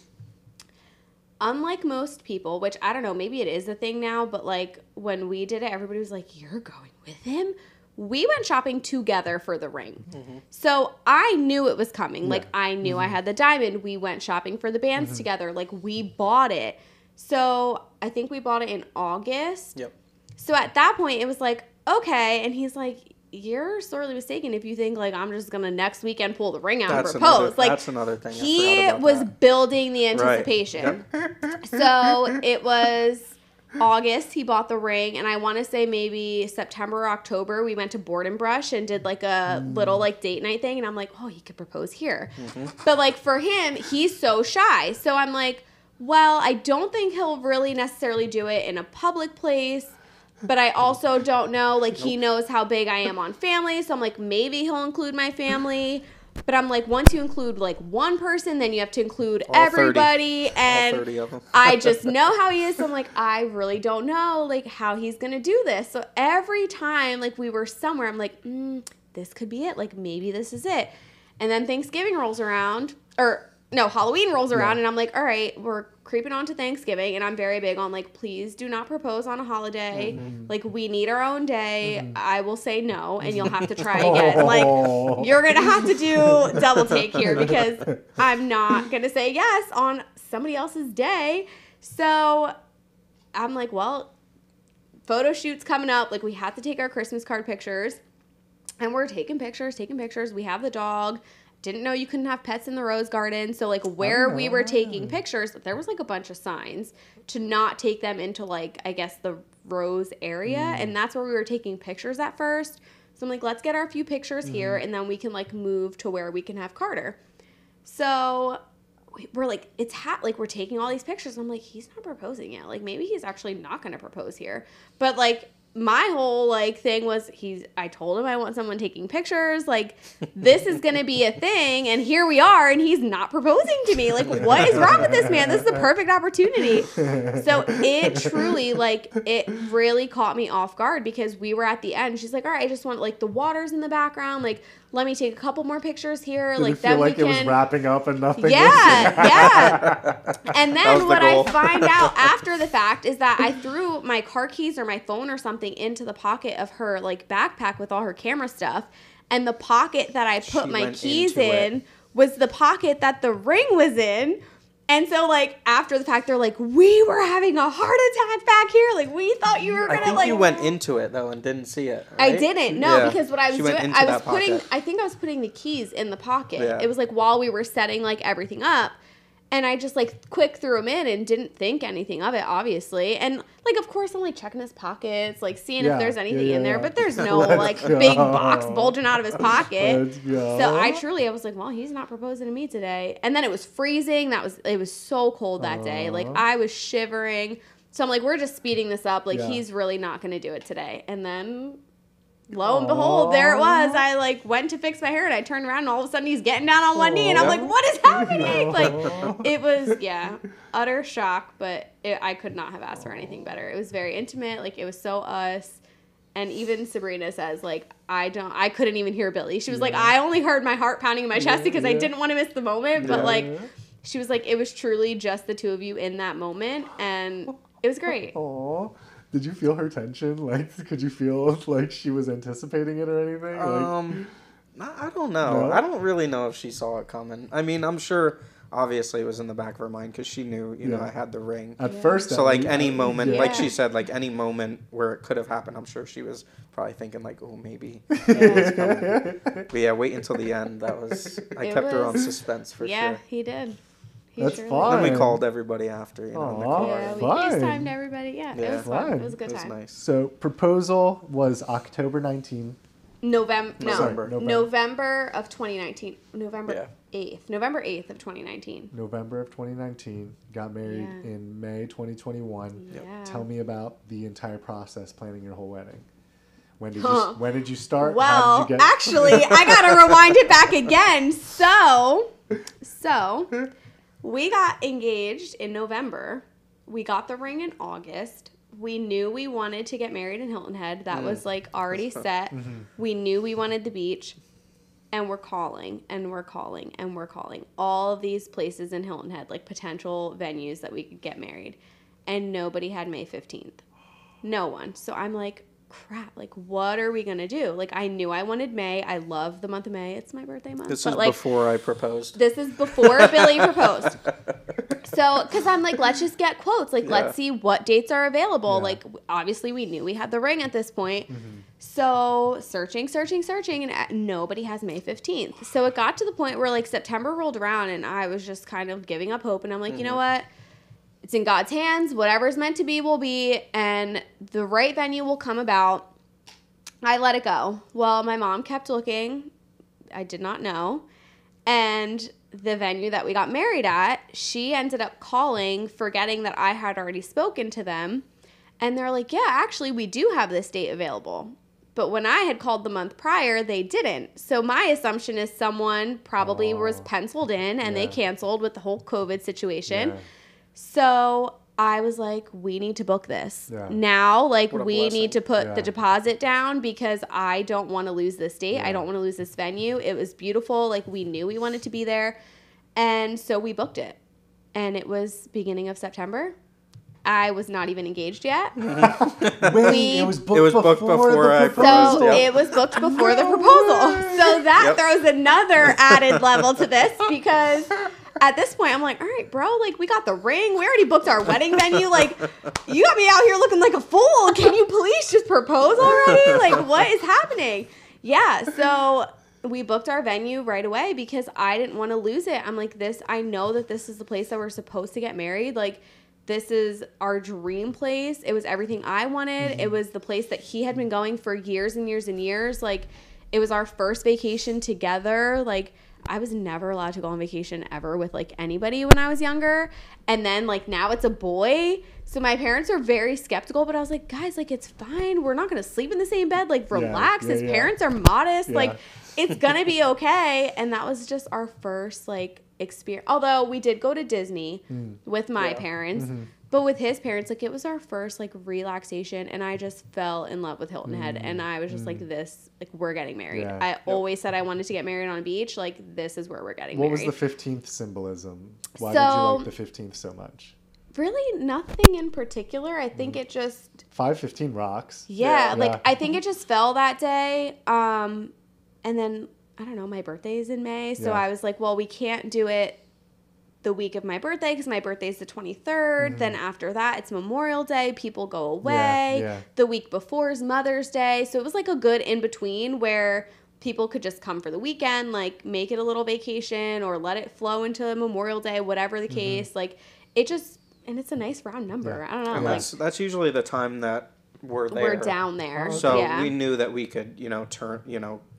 Speaker 3: Unlike most people, which I don't know, maybe it is a thing now, but like when we did it, everybody was like, you're going with him? We went shopping together for the ring. Mm-hmm. So I knew it was coming. Yeah. Like I knew I had the diamond. We went shopping for the bands together. Like we bought it. So I think we bought it in August.
Speaker 2: Yep.
Speaker 3: So at that point it was like, okay. And he's like, you're sorely mistaken if you think like I'm just gonna next weekend pull the ring out and propose.
Speaker 2: That's another thing.
Speaker 3: He was building the anticipation. Right. Yep. So it was August he bought the ring, and I want to say maybe September or October we went to Board and Brush and did like a little like date night thing, and I'm like, oh, he could propose here. But like for him, he's so shy. So I'm like, well, I don't think he'll really necessarily do it in a public place. But I also don't know, like, he knows how big I am on family, so I'm like, maybe he'll include my family. But I'm like, once you include, like, one person, then you have to include all everybody. 30. And all 30 of them. I just know how he is, so I'm like, I really don't know, like, how he's going to do this. So every time, like, we were somewhere, I'm like, this could be it. Like, maybe this is it. And then Thanksgiving rolls around, Halloween rolls around, and I'm like, all right, we're creeping on to Thanksgiving, and I'm very big on, like, please do not propose on a holiday. Like, we need our own day. I will say no, and you'll have to try again. Like, you're going to have to do double take here because I'm not going to say yes on somebody else's day. So I'm like, well, photo shoot's coming up. Like, we have to take our Christmas card pictures, and we're taking pictures. We have the dog. Didn't know you couldn't have pets in the rose garden. So, like, where we were taking pictures, there was, like, a bunch of signs to not take them into, like, I guess the rose area. And that's where we were taking pictures at first. So, I'm like, let's get our few pictures here, and then we can, like, move to where we can have Carter. So, we're, like, we're taking all these pictures. I'm like, he's not proposing yet. Like, maybe he's actually not going to propose here. But, like, my whole, like, thing was I told him I want someone taking pictures. Like, this is going to be a thing. And here we are. And he's not proposing to me. Like, what is wrong with this man? This is the perfect opportunity. So it truly, like, it really caught me off guard because we were at the end. She's like, all right, I just want, like, the water's in the background. Like, let me take a couple more pictures here.
Speaker 1: Did
Speaker 3: like,
Speaker 1: it feel like it was wrapping up and nothing?
Speaker 3: Yeah. And then what I find out after the fact is that I threw my car keys or my phone or something into the pocket of her, like, backpack with all her camera stuff. And the pocket that I put my keys in was the pocket that the ring was in. And so, like, after the fact, they're like, we were having a heart attack back here. Like, we thought you were going to, like...
Speaker 2: you went into it, though, and didn't see it, right?
Speaker 3: I didn't, no, because what I was doing... I think I was putting the keys in the pocket. Yeah. It was, like, while we were setting, like, everything up. And I just, like, quick threw them in and didn't think anything of it, obviously. And, like, of course, I'm, like, checking his pockets, like, seeing if there's anything in there. But there's no, like, big box bulging out of his pocket. So I was like, well, he's not proposing to me today. And then it was freezing. It was so cold that day. Like, I was shivering. So I'm like, we're just speeding this up. Like, he's really not going to do it today. And then... lo and behold, there it was. I, like, went to fix my hair, and I turned around, and all of a sudden, he's getting down on one knee, and I'm like, what is happening? Like, it was, utter shock, but I could not have asked for anything better. It was very intimate. Like, it was so us. And even Sabrina says, like, I couldn't even hear Billy. She was like, I only heard my heart pounding in my chest because I didn't want to miss the moment. But, like, she was like, it was truly just the two of you in that moment, and it was great.
Speaker 1: Aww. Did you feel her tension? Like, could you feel like she was anticipating it or anything?
Speaker 2: I don't know. No? I don't really know if she saw it coming. I mean, I'm sure, obviously, it was in the back of her mind because she knew, you know, I had the ring.
Speaker 1: At first.
Speaker 2: So, like, any moment, like she said, like, any moment where it could have happened, I'm sure she was probably thinking, like, oh, maybe it's coming. But, yeah, wait until the end. I kept her on suspense for sure.
Speaker 3: Yeah, he did.
Speaker 1: That's fun.
Speaker 2: Then we called everybody after, you know, in the car.
Speaker 3: Yeah, we FaceTimed everybody. Yeah, it was fun. It was a good time.
Speaker 2: Nice.
Speaker 1: So, proposal was October 19th.
Speaker 3: November of 2019. November 8th. November 8th of 2019.
Speaker 1: November of 2019. Got married in May 2021.
Speaker 3: Yeah.
Speaker 1: Tell me about the entire process planning your whole wedding. When did you start?
Speaker 3: Well,
Speaker 1: how did you
Speaker 3: actually, I got to rewind it back again. So we got engaged in November. We got the ring in August. we knew we wanted to get married in Hilton Head. That was like already set. We knew we wanted the beach. And we're calling, and we're calling, and we're calling. All of these places in Hilton Head, like potential venues that we could get married. And nobody had May 15th. No one. So I'm like, crap, like what are we going to do? Like I knew I wanted May. I love the month of May. It's my birthday month.
Speaker 2: This is like, before I proposed.
Speaker 3: This is before Billy proposed. So, because I'm like, let's just get quotes. Like, let's see what dates are available. Yeah. Like, obviously, we knew we had the ring at this point. So, searching, and nobody has May 15th. So, it got to the point where, like, September rolled around, and I was just kind of giving up hope. And I'm like, you know what? It's in God's hands. Whatever's meant to be will be, and the right venue will come about. I let it go. Well, my mom kept looking. I did not know. And the venue that we got married at, she ended up calling, forgetting that I had already spoken to them. And they're like, yeah, actually, we do have this date available. But when I had called the month prior, they didn't. So my assumption is someone probably was penciled in and they canceled with the whole COVID situation. Yeah. So I was like, we need to book this. Yeah. Now, like, we need to put the deposit down because I don't want to lose this date. Yeah. I don't want to lose this venue. It was beautiful. Like, we knew we wanted to be there. And so we booked it. And it was beginning of September. I was not even engaged yet.
Speaker 1: Wait, it was booked before I proposed.
Speaker 3: So it was booked before the proposal. So that throws another added level to this because at this point, I'm like, all right, bro, like, we got the ring. We already booked our wedding venue. Like, you got me out here looking like a fool. Can you please just propose already? Like, what is happening? Yeah, so we booked our venue right away because I didn't want to lose it. I'm like, I know that this is the place that we're supposed to get married. Like, this is our dream place. It was everything I wanted. It was the place that he had been going for years and years and years. Like, it was our first vacation together. Like, I was never allowed to go on vacation ever with, like, anybody when I was younger. And then, like, now it's a boy. So my parents are very skeptical, but I was like, guys, like, it's fine. We're not going to sleep in the same bed. Like, relax. His parents are modest. Yeah. Like, it's going to be okay. And that was just our first, like, experience. Although we did go to Disney with my parents. But with his parents, like, it was our first, like, relaxation, and I just fell in love with Hilton Head, and I was just like, we're getting married. Yeah. I always said I wanted to get married on a beach. Like, this is where we're getting married.
Speaker 1: What was the 15th symbolism? Why did you like the 15th so much?
Speaker 3: Really nothing in particular. I think it just...
Speaker 1: 5:15 rocks.
Speaker 3: Yeah, like, I think it just fell that day, and then, I don't know, my birthday is in May, so I was like, well, we can't do it the week of my birthday because my birthday is the 23rd. Then after that, it's Memorial Day. People go away. Yeah. The week before is Mother's Day. So it was like a good in-between where people could just come for the weekend, like make it a little vacation or let it flow into Memorial Day, whatever the case. Like, it just, and it's a nice round number. Yeah. I don't know.
Speaker 2: And
Speaker 3: like,
Speaker 2: that's usually the time that we're there.
Speaker 3: We're down there.
Speaker 2: So we knew that we could,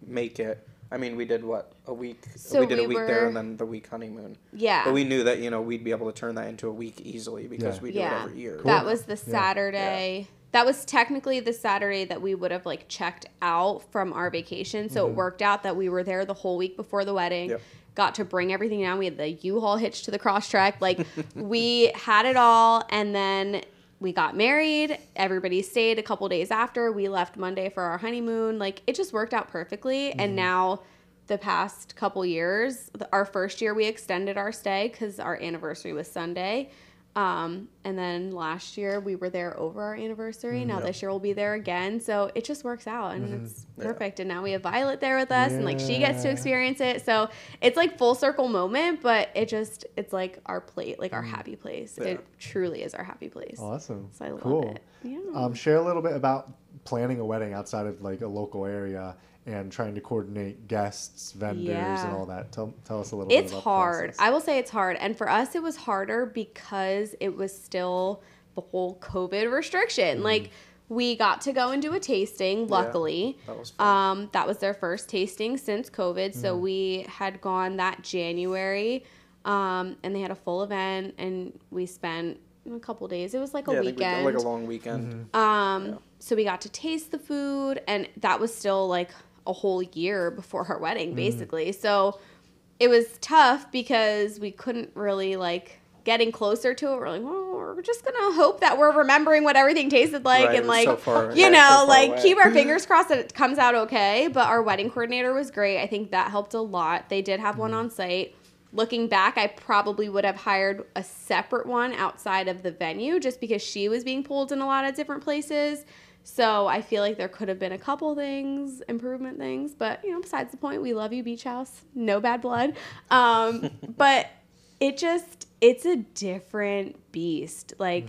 Speaker 2: make it. I mean, we did a week? So we did a week there and then the week honeymoon. Yeah. But we knew that, we'd be able to turn that into a week easily because we do it every year.
Speaker 3: Cool. That was the Saturday. Yeah. That was technically the Saturday that we would have, like, checked out from our vacation. So it worked out that we were there the whole week before the wedding. Yep. Got to bring everything down. We had the U-Haul hitched to the cross-track. Like, we had it all, and then we got married. Everybody stayed a couple days after. We left Monday for our honeymoon. Like, it just worked out perfectly. And now the past couple years, our first year we extended our stay because our anniversary was Sunday. And then last year we were there over our anniversary. Now this year we'll be there again. So it just works out and it's perfect. And now we have Violet there with us and, like, she gets to experience it. So it's like full circle moment, but it's like our plate, like our happy place. Yeah. It truly is our happy place.
Speaker 1: Awesome.
Speaker 3: So I love it. Yeah.
Speaker 1: Share a little bit about planning a wedding outside of, like, a local area and trying to coordinate guests, vendors, and all that. Tell us a little bit about
Speaker 3: It's hard. I will say it's hard. And for us, it was harder because it was still the whole COVID restriction. Like, we got to go and do a tasting, luckily.
Speaker 2: That was fun.
Speaker 3: That was their first tasting since COVID. So we had gone that January, and they had a full event, and we spent a couple days. It was like a weekend.
Speaker 2: Like a long weekend.
Speaker 3: So we got to taste the food, and that was still, like, a whole year before our wedding, basically. So it was tough because we couldn't really, like, getting closer to it. We're like, well, we're just going to hope that we're remembering what everything tasted like.
Speaker 2: Right,
Speaker 3: and like,
Speaker 2: so far,
Speaker 3: you know,
Speaker 2: so
Speaker 3: like
Speaker 2: away.
Speaker 3: keep our fingers crossed that it comes out okay. But our wedding coordinator was great. I think that helped a lot. They did have one on site. Looking back, I probably would have hired a separate one outside of the venue just because she was being pulled in a lot of different places. So I feel like there could have been a couple things, improvement things, but you know, besides the point, we love you, Beach House, no bad blood. But it's a different beast. Like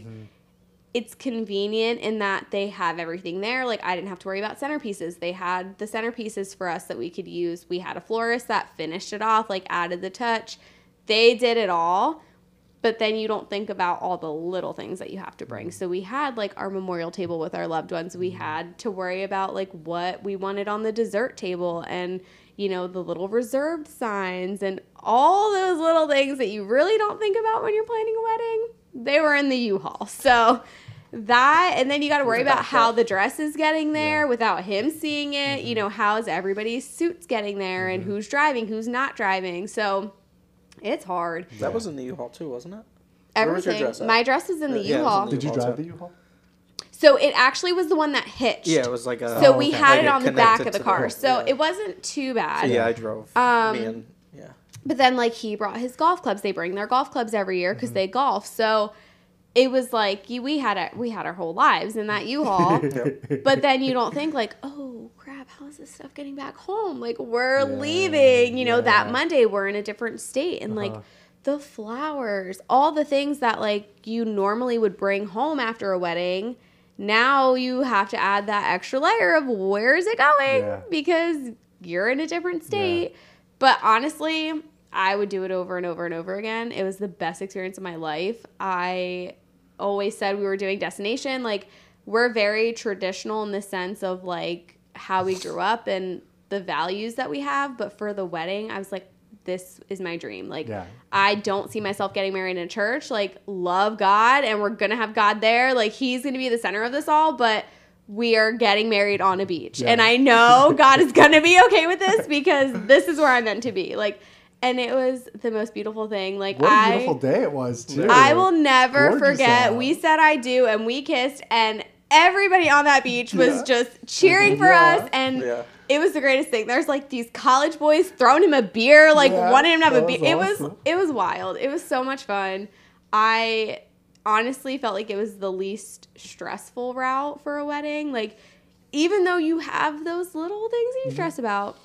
Speaker 3: it's convenient in that they have everything there. Like I didn't have to worry about centerpieces. They had the centerpieces for us that we could use. We had a florist that finished it off, like added the touch. They did it all. But then you don't think about all the little things that you have to bring. So we had like our memorial table with our loved ones. We had to worry about like what we wanted on the dessert table and, you know, the little reserved signs and all those little things that you really don't think about when you're planning a wedding. They were in the U-Haul. So that, and then you got to worry about how the dress is getting there without him seeing it. You know, how's everybody's suits getting there and who's driving, who's not driving. So it's hard.
Speaker 2: That was in the U-Haul too, wasn't it?
Speaker 3: Everything.
Speaker 2: Where was your dress at?
Speaker 3: My dress is in the
Speaker 2: Yeah, it was
Speaker 3: U-Haul.
Speaker 2: in the
Speaker 1: Did you
Speaker 2: U-Haul
Speaker 1: drive
Speaker 2: too.
Speaker 1: the U-Haul?
Speaker 3: So it actually was the one that hitched.
Speaker 2: Yeah, it was like a.
Speaker 3: So we had
Speaker 2: like
Speaker 3: it on the back
Speaker 2: connected
Speaker 3: of the
Speaker 2: to
Speaker 3: car. So
Speaker 2: yeah.
Speaker 3: it wasn't too bad.
Speaker 2: So yeah, I drove. Yeah.
Speaker 3: But then like he brought his golf clubs. They bring their golf clubs every year because they golf. So it was like we had our whole lives in that U-Haul. But then you don't think like, oh crap, how's this stuff getting back home? Like we're leaving, you know, that Monday we're in a different state and like the flowers, all the things that like you normally would bring home after a wedding. Now you have to add that extra layer of where is it going because you're in a different state. Yeah. But honestly, I would do it over and over and over again. It was the best experience of my life. I always said we were doing destination. Like, we're very traditional in the sense of, like, how we grew up and the values that we have. But for the wedding, I was like, this is my dream. Like, I don't see myself getting married in a church. Like, love God, and we're going to have God there. Like, he's going to be the center of this all. But we are getting married on a beach. And I know God is going to be okay with this because this is where I'm meant to be. Like, and it was the most beautiful thing. Like,
Speaker 1: what a beautiful day it was, too.
Speaker 3: I will never forget.
Speaker 1: Out.
Speaker 3: We said I do, and we kissed, and everybody on that beach was just cheering for us. And it was the greatest thing. There's like these college boys throwing him a beer, like wanting him to have a beer.
Speaker 1: Awesome.
Speaker 3: It was wild. It was so much fun. I honestly felt like it was the least stressful route for a wedding. Like, even though you have those little things you stress about,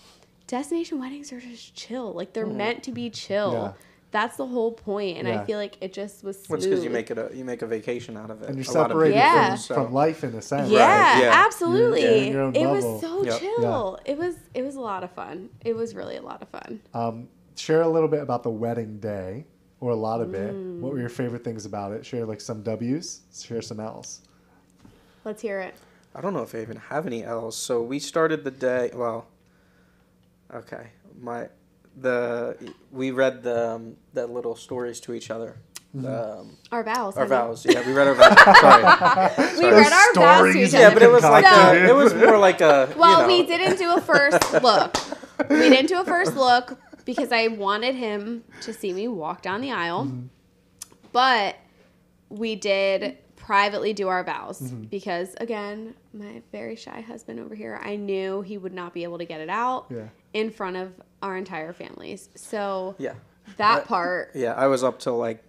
Speaker 3: destination weddings are just chill. Like, they're meant to be chill. Yeah. That's the whole point. And I feel like it just was smooth.
Speaker 2: Well, it's because you make a vacation out of it.
Speaker 1: And you're separated from life in a sense.
Speaker 3: Yeah, absolutely.
Speaker 1: It
Speaker 3: was so chill. Yeah. It was a lot of fun. It was really a lot of fun.
Speaker 1: Share a little bit about the wedding day, or a lot of it. What were your favorite things about it? Share like some W's, share some L's.
Speaker 3: Let's hear it.
Speaker 2: I don't know if I even have any L's. So we started the day, we read the little stories to each other.
Speaker 3: Our vows.
Speaker 2: Our vows. Yeah, we read our vows. Sorry.
Speaker 3: We read our vows to each other.
Speaker 2: Yeah, but it was like it was more like a.
Speaker 3: Well, we didn't do a first look. We didn't do a first look because I wanted him to see me walk down the aisle. But we did privately do our vows because, again, my very shy husband over here, I knew he would not be able to get it out in front of our entire families. So that part. Yeah,
Speaker 2: I was up till like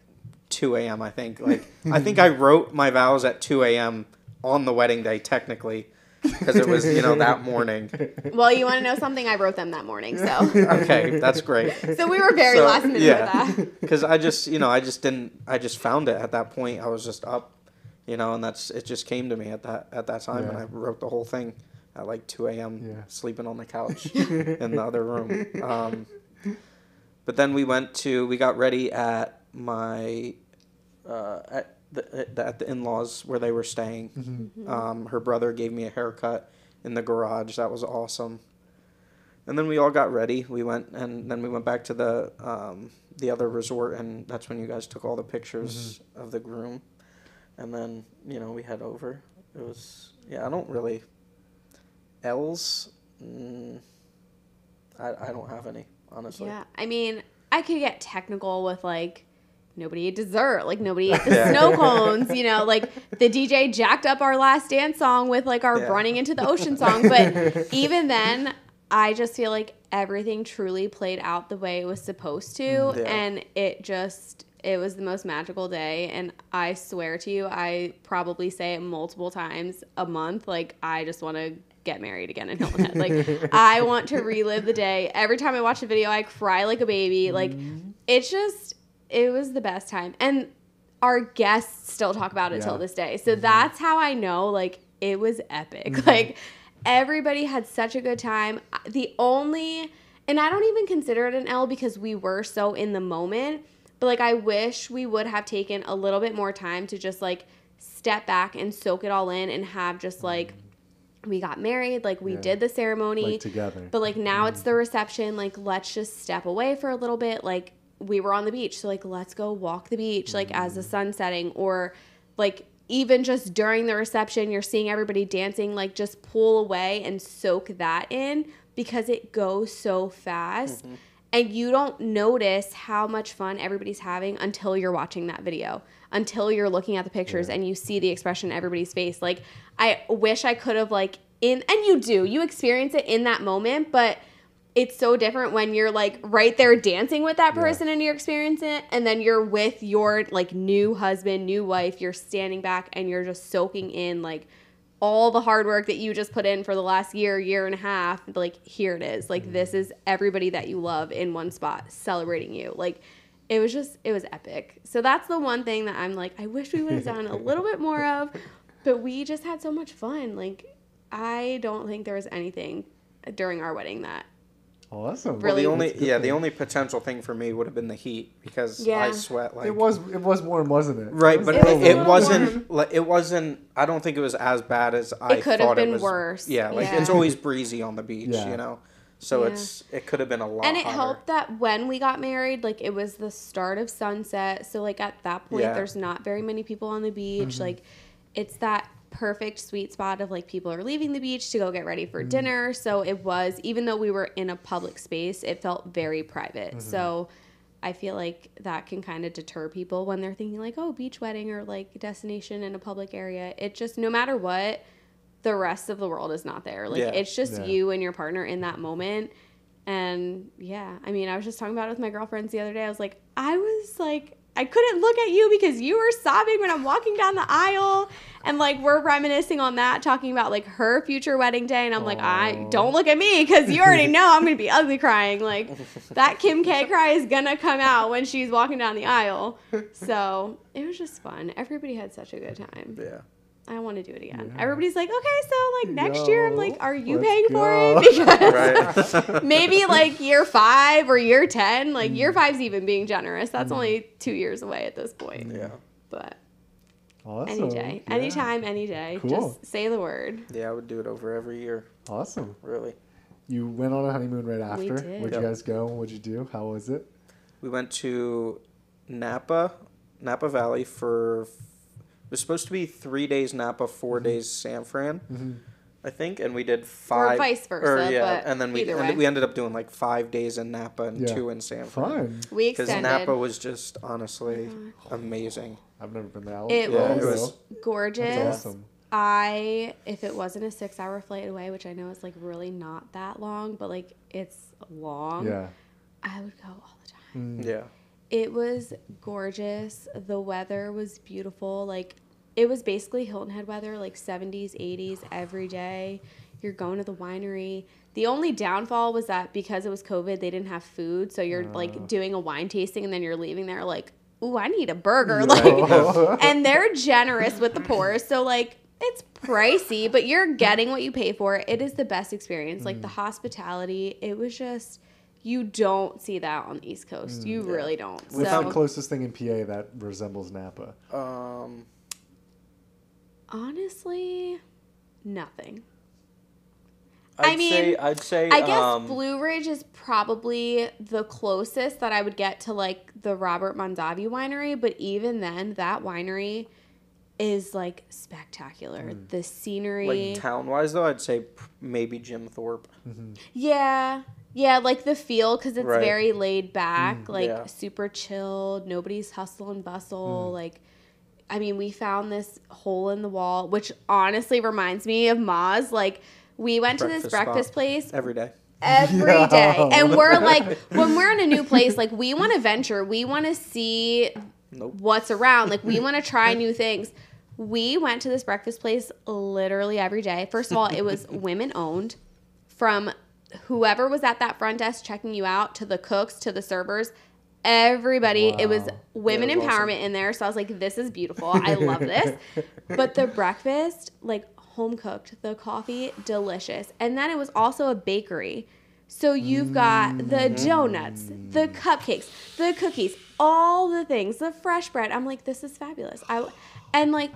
Speaker 2: 2 a.m. I think. Like, I think I wrote my vows at 2 a.m. on the wedding day, technically, because it was, that morning.
Speaker 3: Well, you want to know something? I wrote them that morning, so.
Speaker 2: Okay, that's great.
Speaker 3: So we were very last minute with that.
Speaker 2: Because I just found it at that point. I was just up, and it just came to me at that time, and I wrote the whole thing at like 2 a.m. Sleeping on the couch in the other room. But then we got ready at my at the in-laws where they were staying. Her brother gave me a haircut in the garage. That was awesome. And then we all got ready. We went back to the other resort, and that's when you guys took all the pictures of the groom. And then we head over. It was I don't really L's. I don't have any, honestly.
Speaker 3: Yeah, I mean, I could get technical with like nobody ate dessert. Like, nobody ate the snow cones, you know, like the DJ jacked up our Last Dance song with like our Running Into the Ocean song. But even then, I just feel like everything truly played out the way it was supposed to. And it was the most magical day. And I swear to you, I probably say it multiple times a month. Like, I just want to get married again in Hilton Head. Like, I want to relive the day. Every time I watch a video, I cry like a baby. Like, it was the best time. And our guests still talk about it till this day. So that's how I know, like, it was epic. Like, everybody had such a good time. And I don't even consider it an L because we were so in the moment. But, like, I wish we would have taken a little bit more time to just, like, step back and soak it all in and have just, like, we got married, like, we did the ceremony.
Speaker 1: Like, together.
Speaker 3: But, like, now it's the reception. Like, let's just step away for a little bit. Like, we were on the beach, so, like, let's go walk the beach, like, as the sun's setting. Or, like, even just during the reception, you're seeing everybody dancing. Like, just pull away and soak that in because it goes so fast. And you don't notice how much fun everybody's having until you're watching that video, until you're looking at the pictures and you see the expression in everybody's face. Like, I wish I could have, like, and you experience it in that moment, but it's so different when you're, like, right there dancing with that person and you're experiencing it, and then you're with your, like, new husband, new wife, you're standing back and you're just soaking in, like, all the hard work that you just put in for the last year and a half. Like, here it is. Like, this is everybody that you love in one spot celebrating you. Like, it was epic. So that's the one thing that I'm like, I wish we would have done a little bit more of, but we just had so much fun. Like, I don't think there was anything during our wedding that
Speaker 1: awesome.
Speaker 3: Really,
Speaker 2: well, the only potential thing for me would have been the heat because I sweat like
Speaker 1: it was warm, wasn't it?
Speaker 2: Right, but it wasn't warm. It wasn't. I don't think it was as bad as I thought it was. It could have been
Speaker 3: worse.
Speaker 2: Yeah, like it's always breezy on the beach, you know. So it could have been a lot.
Speaker 3: And it
Speaker 2: hotter.
Speaker 3: helped that when we got married, like, it was the start of sunset. So, like, at that point, there's not very many people on the beach. Like, it's that perfect sweet spot of, like, people are leaving the beach to go get ready for dinner. So it was, even though we were in a public space, it felt very private. So I feel like that can kind of deter people when they're thinking, like, oh, beach wedding or, like, destination in a public area. It just, no matter what, the rest of the world is not there. Like, it's just you and your partner in that moment. And I mean, I was just talking about it with my girlfriends the other day. I was like, I couldn't look at you because you were sobbing when I'm walking down the aisle. And, like, we're reminiscing on that, talking about, like, her future wedding day. And I'm like, don't look at me because you already know I'm going to be ugly crying. Like, that Kim K cry is going to come out when she's walking down the aisle. So it was just fun. Everybody had such a good time.
Speaker 2: Yeah.
Speaker 3: I want to do it again. Everybody's like, okay, so, like, next year, I'm like, are you paying for it? Because maybe, like, year 5 or year 10, like, year 5's even being generous. That's only 2 years away at this point.
Speaker 2: Yeah.
Speaker 3: But
Speaker 1: awesome.
Speaker 3: any day, anytime, any day.
Speaker 1: Cool.
Speaker 3: Just say the word.
Speaker 2: Yeah, I would do it over every year.
Speaker 1: Awesome.
Speaker 2: Really.
Speaker 1: You went on a honeymoon right after.
Speaker 3: We did.
Speaker 1: Where'd you guys go? What'd you do? How was it?
Speaker 2: We went to Napa Valley for... It was supposed to be 3 days Napa, 4 days San Fran, I think, and we did 5.
Speaker 3: Or vice versa, but
Speaker 2: and then we ended up doing like 5 days in Napa and 2 in San Fran.
Speaker 1: Fun.
Speaker 3: We extended.
Speaker 2: Because Napa was just honestly amazing.
Speaker 1: I've never been there.
Speaker 3: It was gorgeous.
Speaker 1: That's awesome.
Speaker 3: If it wasn't a 6-hour flight away, which I know is, like, really not that long, but, like, it's long.
Speaker 1: Yeah.
Speaker 3: I would go all the time.
Speaker 2: Yeah.
Speaker 3: It was gorgeous. The weather was beautiful. Like, it was basically Hilton Head weather, like 70s, 80s every day. You're going to the winery. The only downfall was that because it was COVID, they didn't have food. So you're, like, doing a wine tasting and then you're leaving there like, ooh, I need a burger. Like, and they're generous with the pours. So, like, it's pricey, but you're getting what you pay for. It is the best experience. Like, the hospitality, it was just... You don't see that on the East Coast. You really don't.
Speaker 1: What's the closest thing in PA that resembles Napa?
Speaker 3: Honestly, nothing.
Speaker 2: I'd say.
Speaker 3: I guess Blue Ridge is probably the closest that I would get to, like, the Robert Mondavi winery. But even then, that winery is, like, spectacular. The scenery.
Speaker 2: Like, town-wise, though, I'd say maybe Jim Thorpe.
Speaker 3: Yeah. Yeah, like the feel, because it's
Speaker 2: Right.
Speaker 3: very laid back, like
Speaker 2: Yeah.
Speaker 3: super chilled. Nobody's hustle and bustle. Like, I mean, we found this hole in the wall, which honestly reminds me of Ma's. Like, we went to this breakfast
Speaker 2: spot
Speaker 3: place
Speaker 2: every day.
Speaker 3: every day. And we're like, when we're in a new place, like, we want to venture. We want to see what's around. Like, we want to try new things. We went to this breakfast place literally every day. First of all, it was women owned, from whoever was at that front desk checking you out to the cooks to the servers. Everybody, it was women empowerment awesome. In there. So I was like, this is beautiful. I love this. But the breakfast, like, home cooked, the coffee, delicious. And then it was also a bakery. So you've got the donuts, the cupcakes, the cookies, all the things, the fresh bread. I'm like, this is fabulous. And like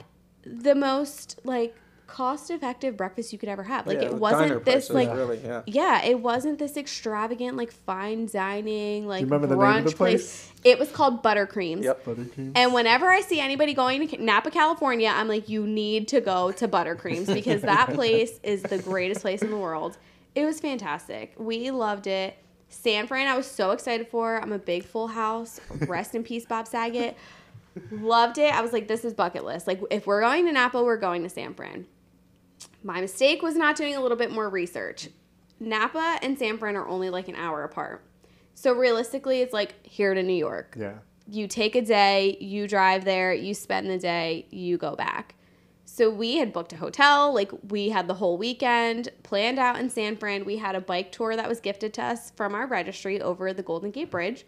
Speaker 3: the most like cost-effective breakfast you could ever have. Like, it wasn't this like really, it wasn't this extravagant like fine dining like brunch place. It was called Buttercreams.
Speaker 2: Yep.
Speaker 1: Buttercreams.
Speaker 3: And whenever I see anybody going to Napa, California, I'm like, you need to go to Buttercreams, because that place is the greatest place in the world. It was fantastic. We loved it. San Fran, I was so excited for. I'm a big Full House. Rest in peace, Bob Saget. Loved it. I was like, this is bucket list. Like, if we're going to Napa, we're going to San Fran. My mistake was not doing a little bit more research. Napa and San Fran are only like an hour apart. So realistically, it's like here to New York.
Speaker 1: Yeah.
Speaker 3: You take a day, you drive there, you spend the day, you go back. So we had booked a hotel. Like, we had the whole weekend planned out in San Fran. We had a bike tour that was gifted to us from our registry over the Golden Gate Bridge.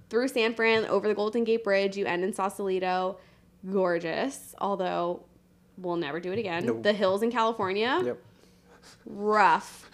Speaker 3: Through San Fran, over the Golden Gate Bridge, you end in Sausalito. Gorgeous, although we'll never do it again. Nope. The hills in California, rough.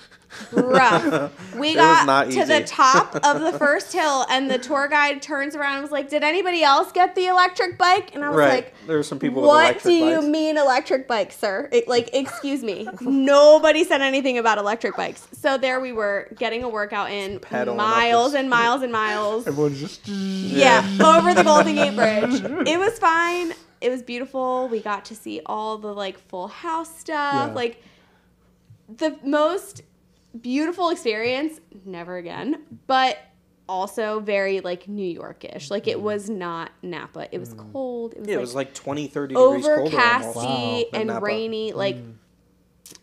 Speaker 3: We got to the top of the first hill, and the tour guide turns around and was like, did anybody else get the electric bike? And I was like,
Speaker 2: there were some people with electric bikes.
Speaker 3: What do you mean electric bikes, sir? Excuse me. Nobody said anything about electric bikes. So there we were, getting a workout in, miles and miles and miles.
Speaker 1: Everyone's just...
Speaker 3: over the Golden Gate Bridge. It was fine. It was beautiful. We got to see all the, like, Full House stuff.
Speaker 1: Yeah.
Speaker 3: Like, the most beautiful experience, never again, but also very, like, New York-ish. Like, it was not Napa. It was cold. It was like
Speaker 2: 20, 30 degrees colder almost.
Speaker 3: Overcasty and rainy. Like, and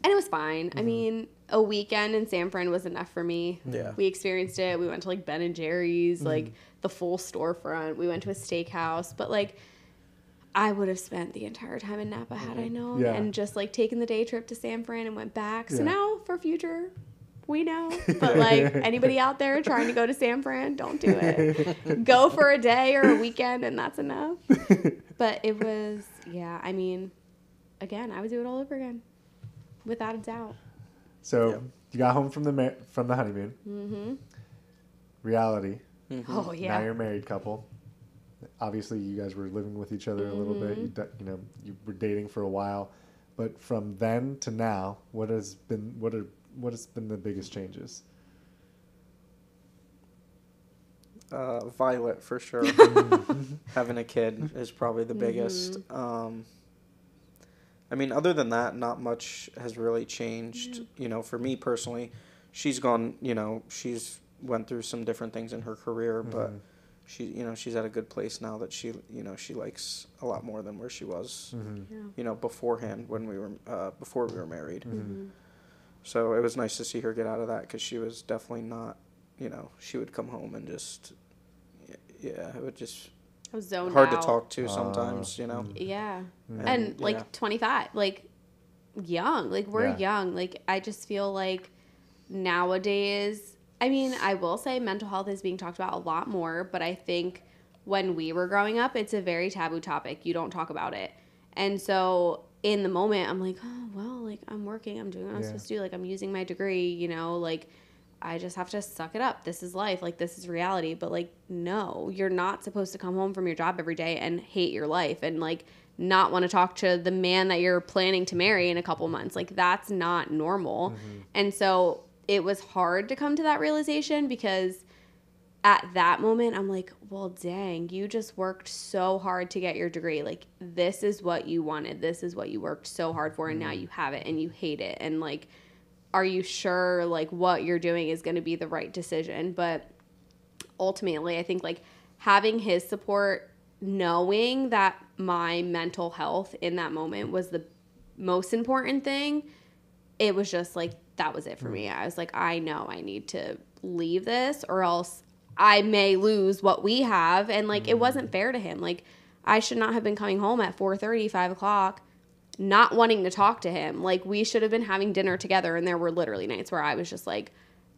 Speaker 3: it was fine. I mean, a weekend in San Fran was enough for me.
Speaker 2: Yeah.
Speaker 3: We experienced it. We went to, like, Ben and Jerry's, like, the full storefront. We went to a steakhouse. But, like, I would have spent the entire time in Napa had I known, and just like taken the day trip to San Fran and went back. So now for future, we know. But like anybody out there trying to go to San Fran, don't do it. Go for a day or a weekend, and that's enough. But it was, I mean, again, I would do it all over again, without a doubt.
Speaker 1: So you got home from the honeymoon. Reality.
Speaker 3: Oh yeah.
Speaker 1: Now you're a married couple. Obviously, you guys were living with each other a little bit. You were dating for a while, but from then to now, what has been the biggest changes?
Speaker 2: Violet, for sure. Having a kid is probably the biggest. I mean, other than that, not much has really changed. You know, for me personally, she's gone. You know, she's went through some different things in her career, but. She's at a good place now that she likes a lot more than where she was, beforehand when we were, before we were married. So it was nice to see her get out of that, because she was definitely not, she would come home and just, it would just,
Speaker 3: I was zoned
Speaker 2: hard
Speaker 3: out.
Speaker 2: To talk to sometimes,
Speaker 3: Yeah. And like 25, like young, like we're young. Like I just feel like nowadays, I mean, I will say mental health is being talked about a lot more, but I think when we were growing up, it's a very taboo topic. You don't talk about it. And so in the moment, I'm like, oh, well, like I'm working, I'm doing what I'm supposed to do. Like I'm using my degree, like I just have to suck it up. This is life. Like this is reality. But like, no, you're not supposed to come home from your job every day and hate your life and like not want to talk to the man that you're planning to marry in a couple months. Like that's not normal. And so it was hard to come to that realization, because at that moment I'm like, well, dang, you just worked so hard to get your degree. Like this is what you wanted. This is what you worked so hard for. And now you have it and you hate it. And like, are you sure like what you're doing is going to be the right decision? But ultimately, I think like having his support, knowing that my mental health in that moment was the most important thing, it was just like, that was it for me. I was like, I know I need to leave this or else I may lose what we have. And like, it wasn't fair to him. Like, I should not have been coming home at 4:30, 5 o'clock, not wanting to talk to him. Like, we should have been having dinner together. And there were literally nights where I was just like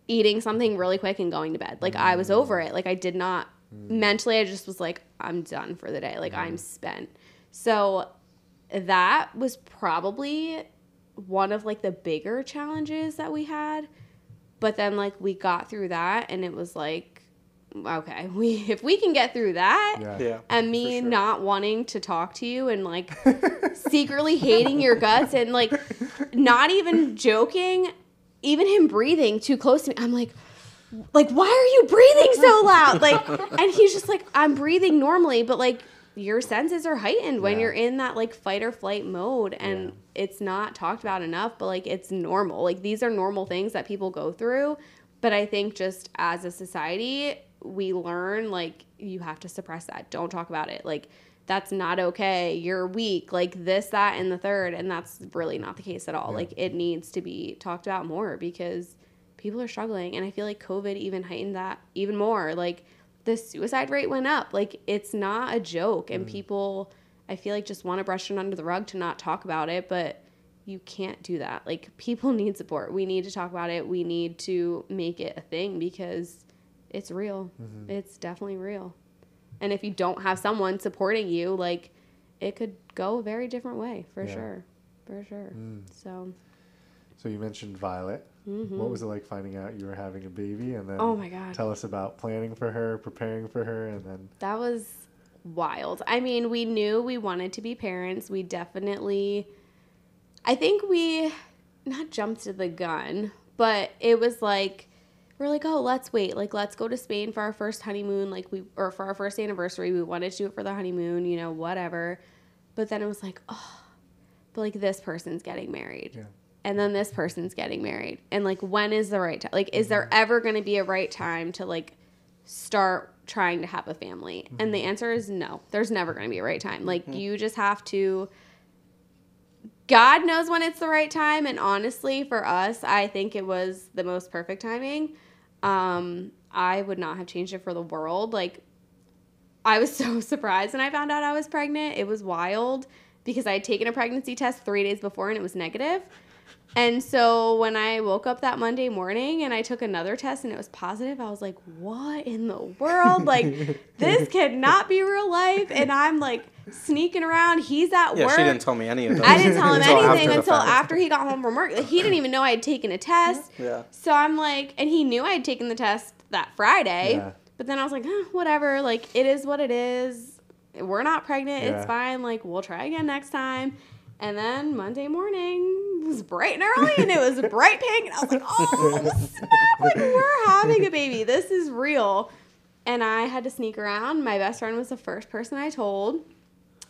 Speaker 3: eating something really quick and going to bed. Like, I was over it. Like, I did not mentally, I just was like, I'm done for the day. Like, I'm spent. So that was probably one of like the bigger challenges that we had. But then like we got through that and it was like, okay, if we can get through that and me not wanting to talk to you and like secretly hating your guts and like not even joking, even him breathing too close to me, I'm like, why are you breathing so loud? Like, and he's just like, I'm breathing normally, but like your senses are heightened when you're in that like fight or flight mode, and it's not talked about enough, but like it's normal. Like these are normal things that people go through. But I think just as a society, we learn like you have to suppress that. Don't talk about it. Like that's not okay. You're weak. Like this, that, and the third. And that's really not the case at all. Like it needs to be talked about more because people are struggling. And I feel like COVID even heightened that even more. Like the suicide rate went up. Like it's not a joke. And people, I feel like, just want to brush it under the rug to not talk about it. But you can't do that. Like people need support. We need to talk about it. We need to make it a thing because it's real. It's definitely real. And if you don't have someone supporting you, like it could go a very different way for sure. For sure.
Speaker 1: So you mentioned Violet. What was it like finding out you were having a baby? And then
Speaker 3: oh my God,
Speaker 1: tell us about planning for her, preparing for her, and then
Speaker 3: that was wild. I mean, we knew we wanted to be parents. We definitely, I think we not jumped to the gun, but it was like, we're like, oh, let's wait. Like, let's go to Spain for our first honeymoon. Like or for our first anniversary. We wanted to do it for the honeymoon, you know, whatever. But then it was like, oh, but like this person's getting married. Yeah. And then this person's getting married. And like, when is the right time? Like, is there ever going to be a right time to like start trying to have a family? And the answer is no. There's never going to be a right time. Like, you just have to, God knows when it's the right time. And honestly, for us, I think it was the most perfect timing. I would not have changed it for the world. Like, I was so surprised when I found out I was pregnant. It was wild because I had taken a pregnancy test 3 days before and it was negative. And so when I woke up that Monday morning and I took another test and it was positive, I was like, what in the world? Like, this cannot be real life. And I'm like sneaking around. He's at work.
Speaker 2: Yeah, she didn't tell me any of that.
Speaker 3: I didn't tell him anything until after he got home from work. Like, he didn't even know I had taken a test.
Speaker 2: Yeah.
Speaker 3: So I'm like, and he knew I had taken the test that Friday. Yeah. But then I was like, whatever. Like, it is what it is. We're not pregnant. Yeah. It's fine. Like, we'll try again next time. And then Monday morning it was bright and early and it was bright pink. And I was like, oh, snap. Like, we're having a baby. This is real. And I had to sneak around. My best friend was the first person I told.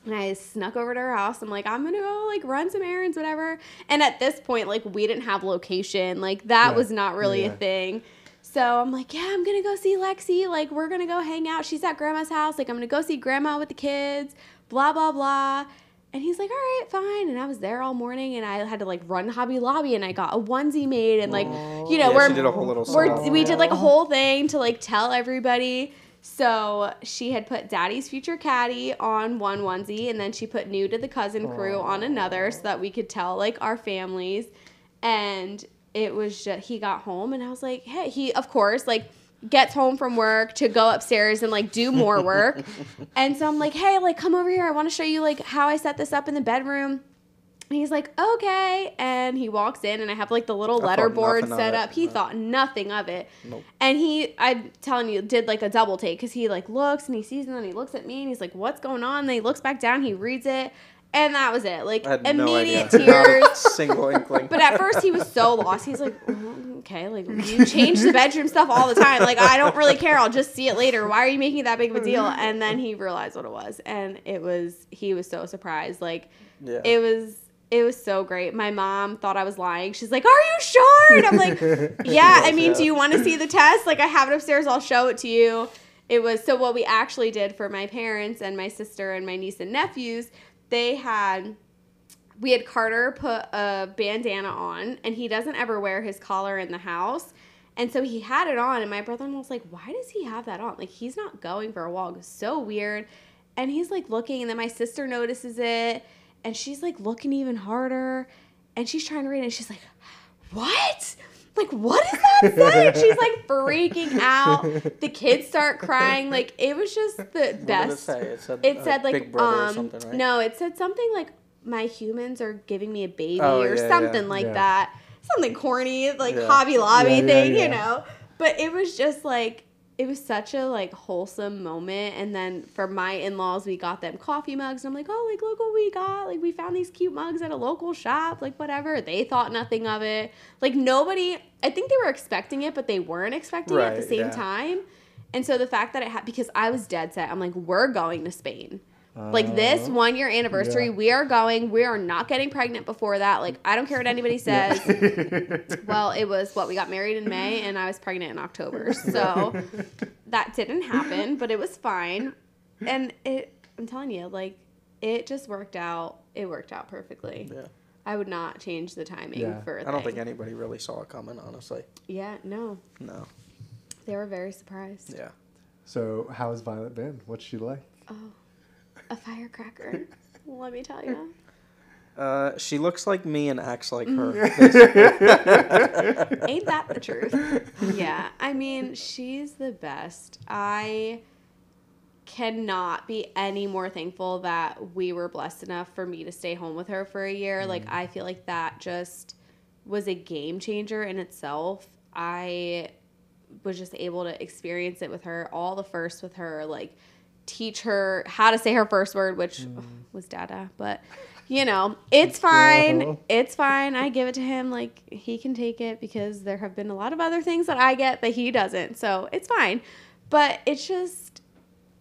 Speaker 3: And I snuck over to her house. I'm like, I'm going to go, like, run some errands, whatever. And at this point, like, we didn't have location. Like, that was not really a thing. So I'm like, yeah, I'm going to go see Lexi. Like, we're going to go hang out. She's at Grandma's house. Like, I'm going to go see Grandma with the kids, blah, blah, blah. And he's like, all right, fine. And I was there all morning, and I had to, like, run to Hobby Lobby, and I got a onesie made, and, like, you know,
Speaker 2: she did a whole little
Speaker 3: we did, like, a whole thing to, like, tell everybody. So she had put Daddy's Future Caddy on one onesie, and then she put New to the Cousin Crew on another so that we could tell, like, our families. And it was just, he got home, and I was like, hey, he, of course, like, gets home from work to go upstairs and like do more work. And so I'm like, hey, like, come over here. I want to show you like how I set this up in the bedroom. And he's like, okay. And he walks in and I have like the little letterboard set up. He thought nothing of it. Nope. And I'm telling you, did like a double take because he like looks and he sees and then he looks at me and he's like, what's going on? And then he looks back down, he reads it. And that was it. Like, immediate tears.
Speaker 2: Not a single inkling.
Speaker 3: But at first he was so lost. He's like, okay, like, you change the bedroom stuff all the time. Like, I don't really care. I'll just see it later. Why are you making that big of a deal? And then he realized what it was. And he was so surprised. Like, it was It was so great. My mom thought I was lying. She's like, "Are you sure?" And I'm like, "Yeah, I mean, do you want to see the test? Like, I have it upstairs. I'll show it to you." It was, so what we actually did for my parents and my sister and my niece and nephews, we had Carter put a bandana on, and he doesn't ever wear his collar in the house. And so he had it on, and my brother-in-law was like, "Why does he have that on? Like, he's not going for a walk." It's so weird. And he's like looking, and then my sister notices it. And she's, like, looking even harder. And she's trying to read it. And she's like, "What? Like, what does that say?" And she's, like, freaking out. The kids start crying. Like, it was just the best.
Speaker 2: What did it say? It said like, Big Brother or something, right?
Speaker 3: No, it said something like, "My humans are giving me a baby," or something like that. Something corny, like Hobby Lobby thing, you know. But it was just, like, it was such a, like, wholesome moment. And then for my in-laws, we got them coffee mugs. I'm like, "Oh, like, look what we got. Like, we found these cute mugs at a local shop." Like, whatever. They thought nothing of it. Like, nobody, I think they were expecting it, but they weren't expecting it at the same time. And so the fact that it had, because I was dead set. I'm like, we're going to Spain. Like, this 1 year anniversary, we are going. We are not getting pregnant before that. Like, I don't care what anybody says. Well, it was, we got married in May, and I was pregnant in October. So that didn't happen, but it was fine. And I'm telling you, like, it just worked out. It worked out perfectly. Yeah. I would not change the timing for a thing.
Speaker 2: I don't think anybody really saw it coming, honestly.
Speaker 3: Yeah, no.
Speaker 2: No.
Speaker 3: They were very surprised.
Speaker 2: Yeah.
Speaker 1: So how has Violet been? What's she like?
Speaker 3: Oh. A firecracker, let me tell you.
Speaker 2: She looks like me and acts like her.
Speaker 3: Ain't that the truth? Yeah, I mean, she's the best. I cannot be any more thankful that we were blessed enough for me to stay home with her for a year. Like, I feel like that just was a game changer in itself. I was just able to experience it with her, all the first with her, like, teach her how to say her first word, which was dada, but you know, it's fine. It's fine. I give it to him. Like, he can take it because there have been a lot of other things that I get that he doesn't. So it's fine. But it's just,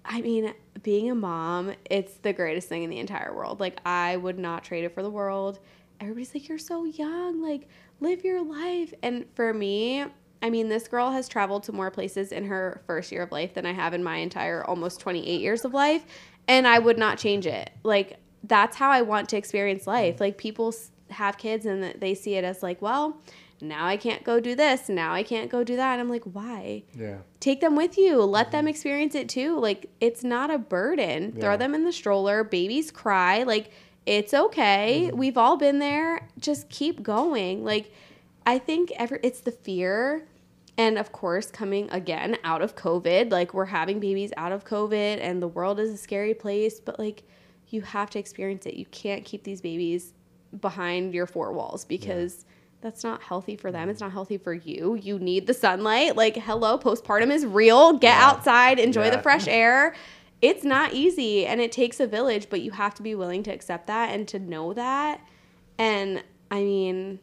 Speaker 3: I mean, being a mom, it's the greatest thing in the entire world. Like, I would not trade it for the world. Everybody's like, "You're so young. Like, live your life." And for me, I mean, this girl has traveled to more places in her first year of life than I have in my entire almost 28 years of life. And I would not change it. Like, that's how I want to experience life. Like, people have kids and they see it as like, well, now I can't go do this. Now I can't go do that. And I'm like, why? Yeah. Take them with you. Let them experience it too. Like, it's not a burden. Yeah. Throw them in the stroller. Babies cry. Like, it's okay. We've all been there. Just keep going. Like, I think it's the fear, and of course, coming again out of COVID, like, we're having babies out of COVID, and the world is a scary place, but, like, you have to experience it. You can't keep these babies behind your four walls because that's not healthy for them. It's not healthy for you. You need the sunlight. Like, hello, postpartum is real. Get outside, enjoy the fresh air. It's not easy, and it takes a village, but you have to be willing to accept that and to know that. And, I mean,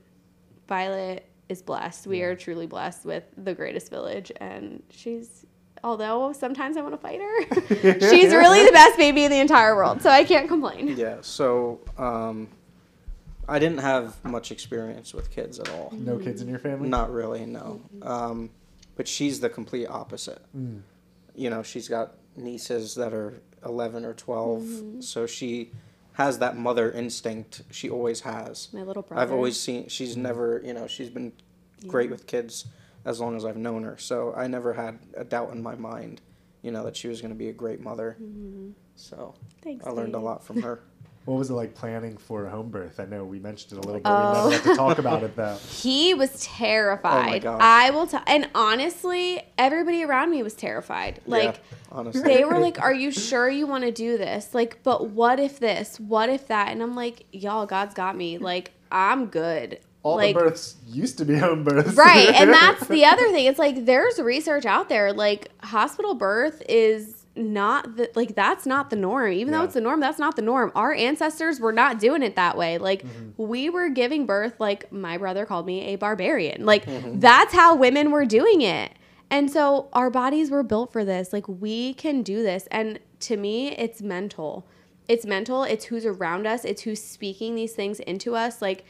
Speaker 3: Violet is blessed. We are truly blessed with the greatest village, and although sometimes I want to fight her, she's really the best baby in the entire world, so I can't complain.
Speaker 2: Yeah, so I didn't have much experience with kids at all.
Speaker 1: No kids in your family?
Speaker 2: Not really, no. But she's the complete opposite. You know, she's got nieces that are 11 or 12, so she has that mother instinct. She always has.
Speaker 3: My little brother.
Speaker 2: I've always seen, she's never, she's been great with kids as long as I've known her. So I never had a doubt in my mind, that she was going to be a great mother. So
Speaker 3: thanks,
Speaker 2: I learned a lot from her.
Speaker 1: What was it like planning for a home birth? I know we mentioned it a little bit. We never got to talk about it, though.
Speaker 3: He was terrified.
Speaker 2: Oh, my gosh.
Speaker 3: I will tell. And honestly, everybody around me was terrified. Like, honestly. They were like, "Are you sure you want to do this? Like, but what if this? What if that?" And I'm like, y'all, God's got me. Like, I'm good.
Speaker 1: All the births used to be home births.
Speaker 3: Right. And that's the other thing. It's like, there's research out there. Like, hospital birth is not that's not the norm. Even though it's the norm, that's not the norm. Our ancestors were not doing it that way. Like, we were giving birth, like, my brother called me a barbarian. Like, that's how women were doing it. And so our bodies were built for this. Like, we can do this. And to me, it's mental. It's mental. It's who's around us. It's who's speaking these things into us. Like,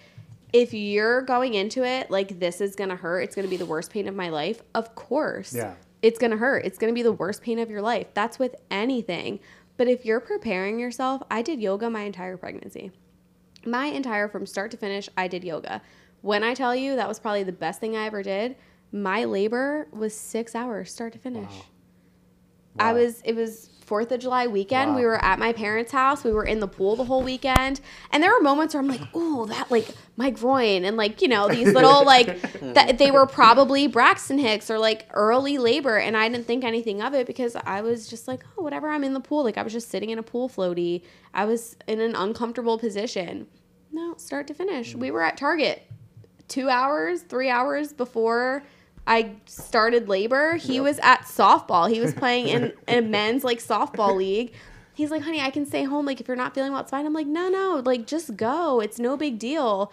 Speaker 3: if you're going into it like, this is going to hurt, it's going to be the worst pain of my life, of course.
Speaker 1: Yeah.
Speaker 3: It's going to hurt. It's going to be the worst pain of your life. That's with anything. But if you're preparing yourself, I did yoga my entire pregnancy. From start to finish, I did yoga. When I tell you that was probably the best thing I ever did, my labor was 6 hours start to finish.
Speaker 1: Wow.
Speaker 3: It was 4th of July weekend.
Speaker 1: Wow.
Speaker 3: We were at my parents' house. We were in the pool the whole weekend. And there were moments where I'm like, ooh, that, like, my groin. And, like, you know, these little, like, they were probably Braxton Hicks or, like, early labor. And I didn't think anything of it because I was just like, oh, whatever, I'm in the pool. Like, I was just sitting in a pool floaty. I was in an uncomfortable position. No, start to finish. We were at Target 2 hours, 3 hours before I started labor. He was at softball. He was playing in a men's, like, softball league. He's like, honey, I can stay home. Like, if you're not feeling well, it's fine. I'm like, no, like, just go. It's no big deal.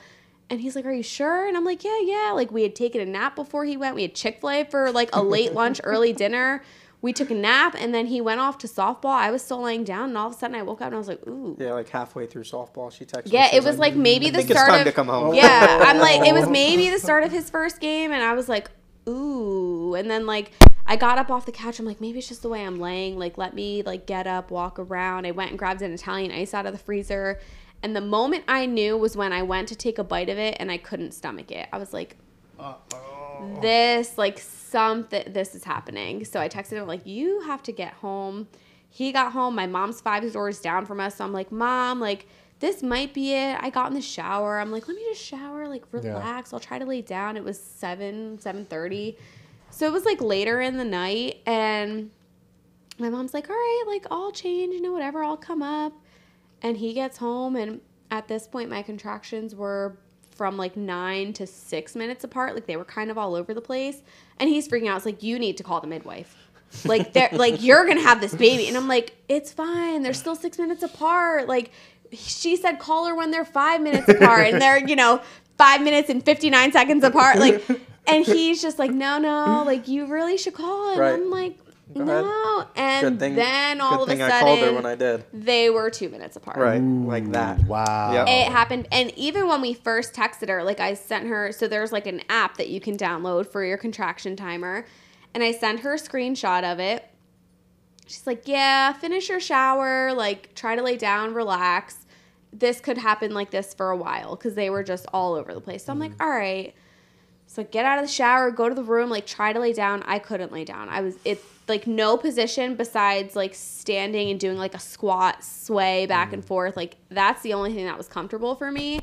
Speaker 3: And he's like, are you sure? And I'm like, yeah. Like, we had taken a nap before he went. We had Chick-fil-A for, like, a late lunch, early dinner. We took a nap, and then he went off to softball. I was still laying down, and all of a sudden I woke up, and I was like, ooh.
Speaker 2: Yeah, like halfway through softball, she texted me.
Speaker 3: Yeah, it was like maybe the start
Speaker 2: it's time
Speaker 3: of
Speaker 2: to come home.
Speaker 3: Yeah, I'm like, it was maybe the start of his first game, and I was like, ooh. And then, like, I got up off the couch. I'm like, maybe it's just the way I'm laying. Like, let me, like, get up, walk around. I went and grabbed an Italian ice out of the freezer. And the moment I knew was when I went to take a bite of it, and I couldn't stomach it. I was like, this is happening. So I texted him, like, you have to get home. He got home. My mom's 5 doors down from us. So I'm like, Mom, like, this might be it. I got in the shower. I'm like, let me just shower, like, relax. I'll try to lay down. It was 7:30. So it was, like, later in the night. And my mom's like, all right, like, I'll change, you know, whatever. I'll come up. And he gets home. And at this point, my contractions were from, like, 9 to 6 minutes apart. Like, they were kind of all over the place. And he's freaking out. It's like, you need to call the midwife. Like, they're like, you're going to have this baby. And I'm like, it's fine. They're still 6 minutes apart. Like, she said call her when they're 5 minutes apart. And they're, you know, 5 minutes and 59 seconds apart. Like, and he's just like, no, like, you really should call. And
Speaker 2: right.
Speaker 3: I'm like, no. And then all of a sudden,
Speaker 2: I called her when I did.
Speaker 3: They were 2 minutes apart.
Speaker 2: Right, like that.
Speaker 1: Wow.
Speaker 2: Yep.
Speaker 3: It happened. And even when we first texted her, like, I sent her, so there's, like, an app that you can download for your contraction timer. And I sent her a screenshot of it. She's like, yeah, finish your shower, like, try to lay down, relax. This could happen like this for a while because they were just all over the place. So I'm like, all right. So get out of the shower, go to the room, like, try to lay down. I couldn't lay down. It's like no position besides, like, standing and doing, like, a squat, sway back and forth. Like, that's the only thing that was comfortable for me.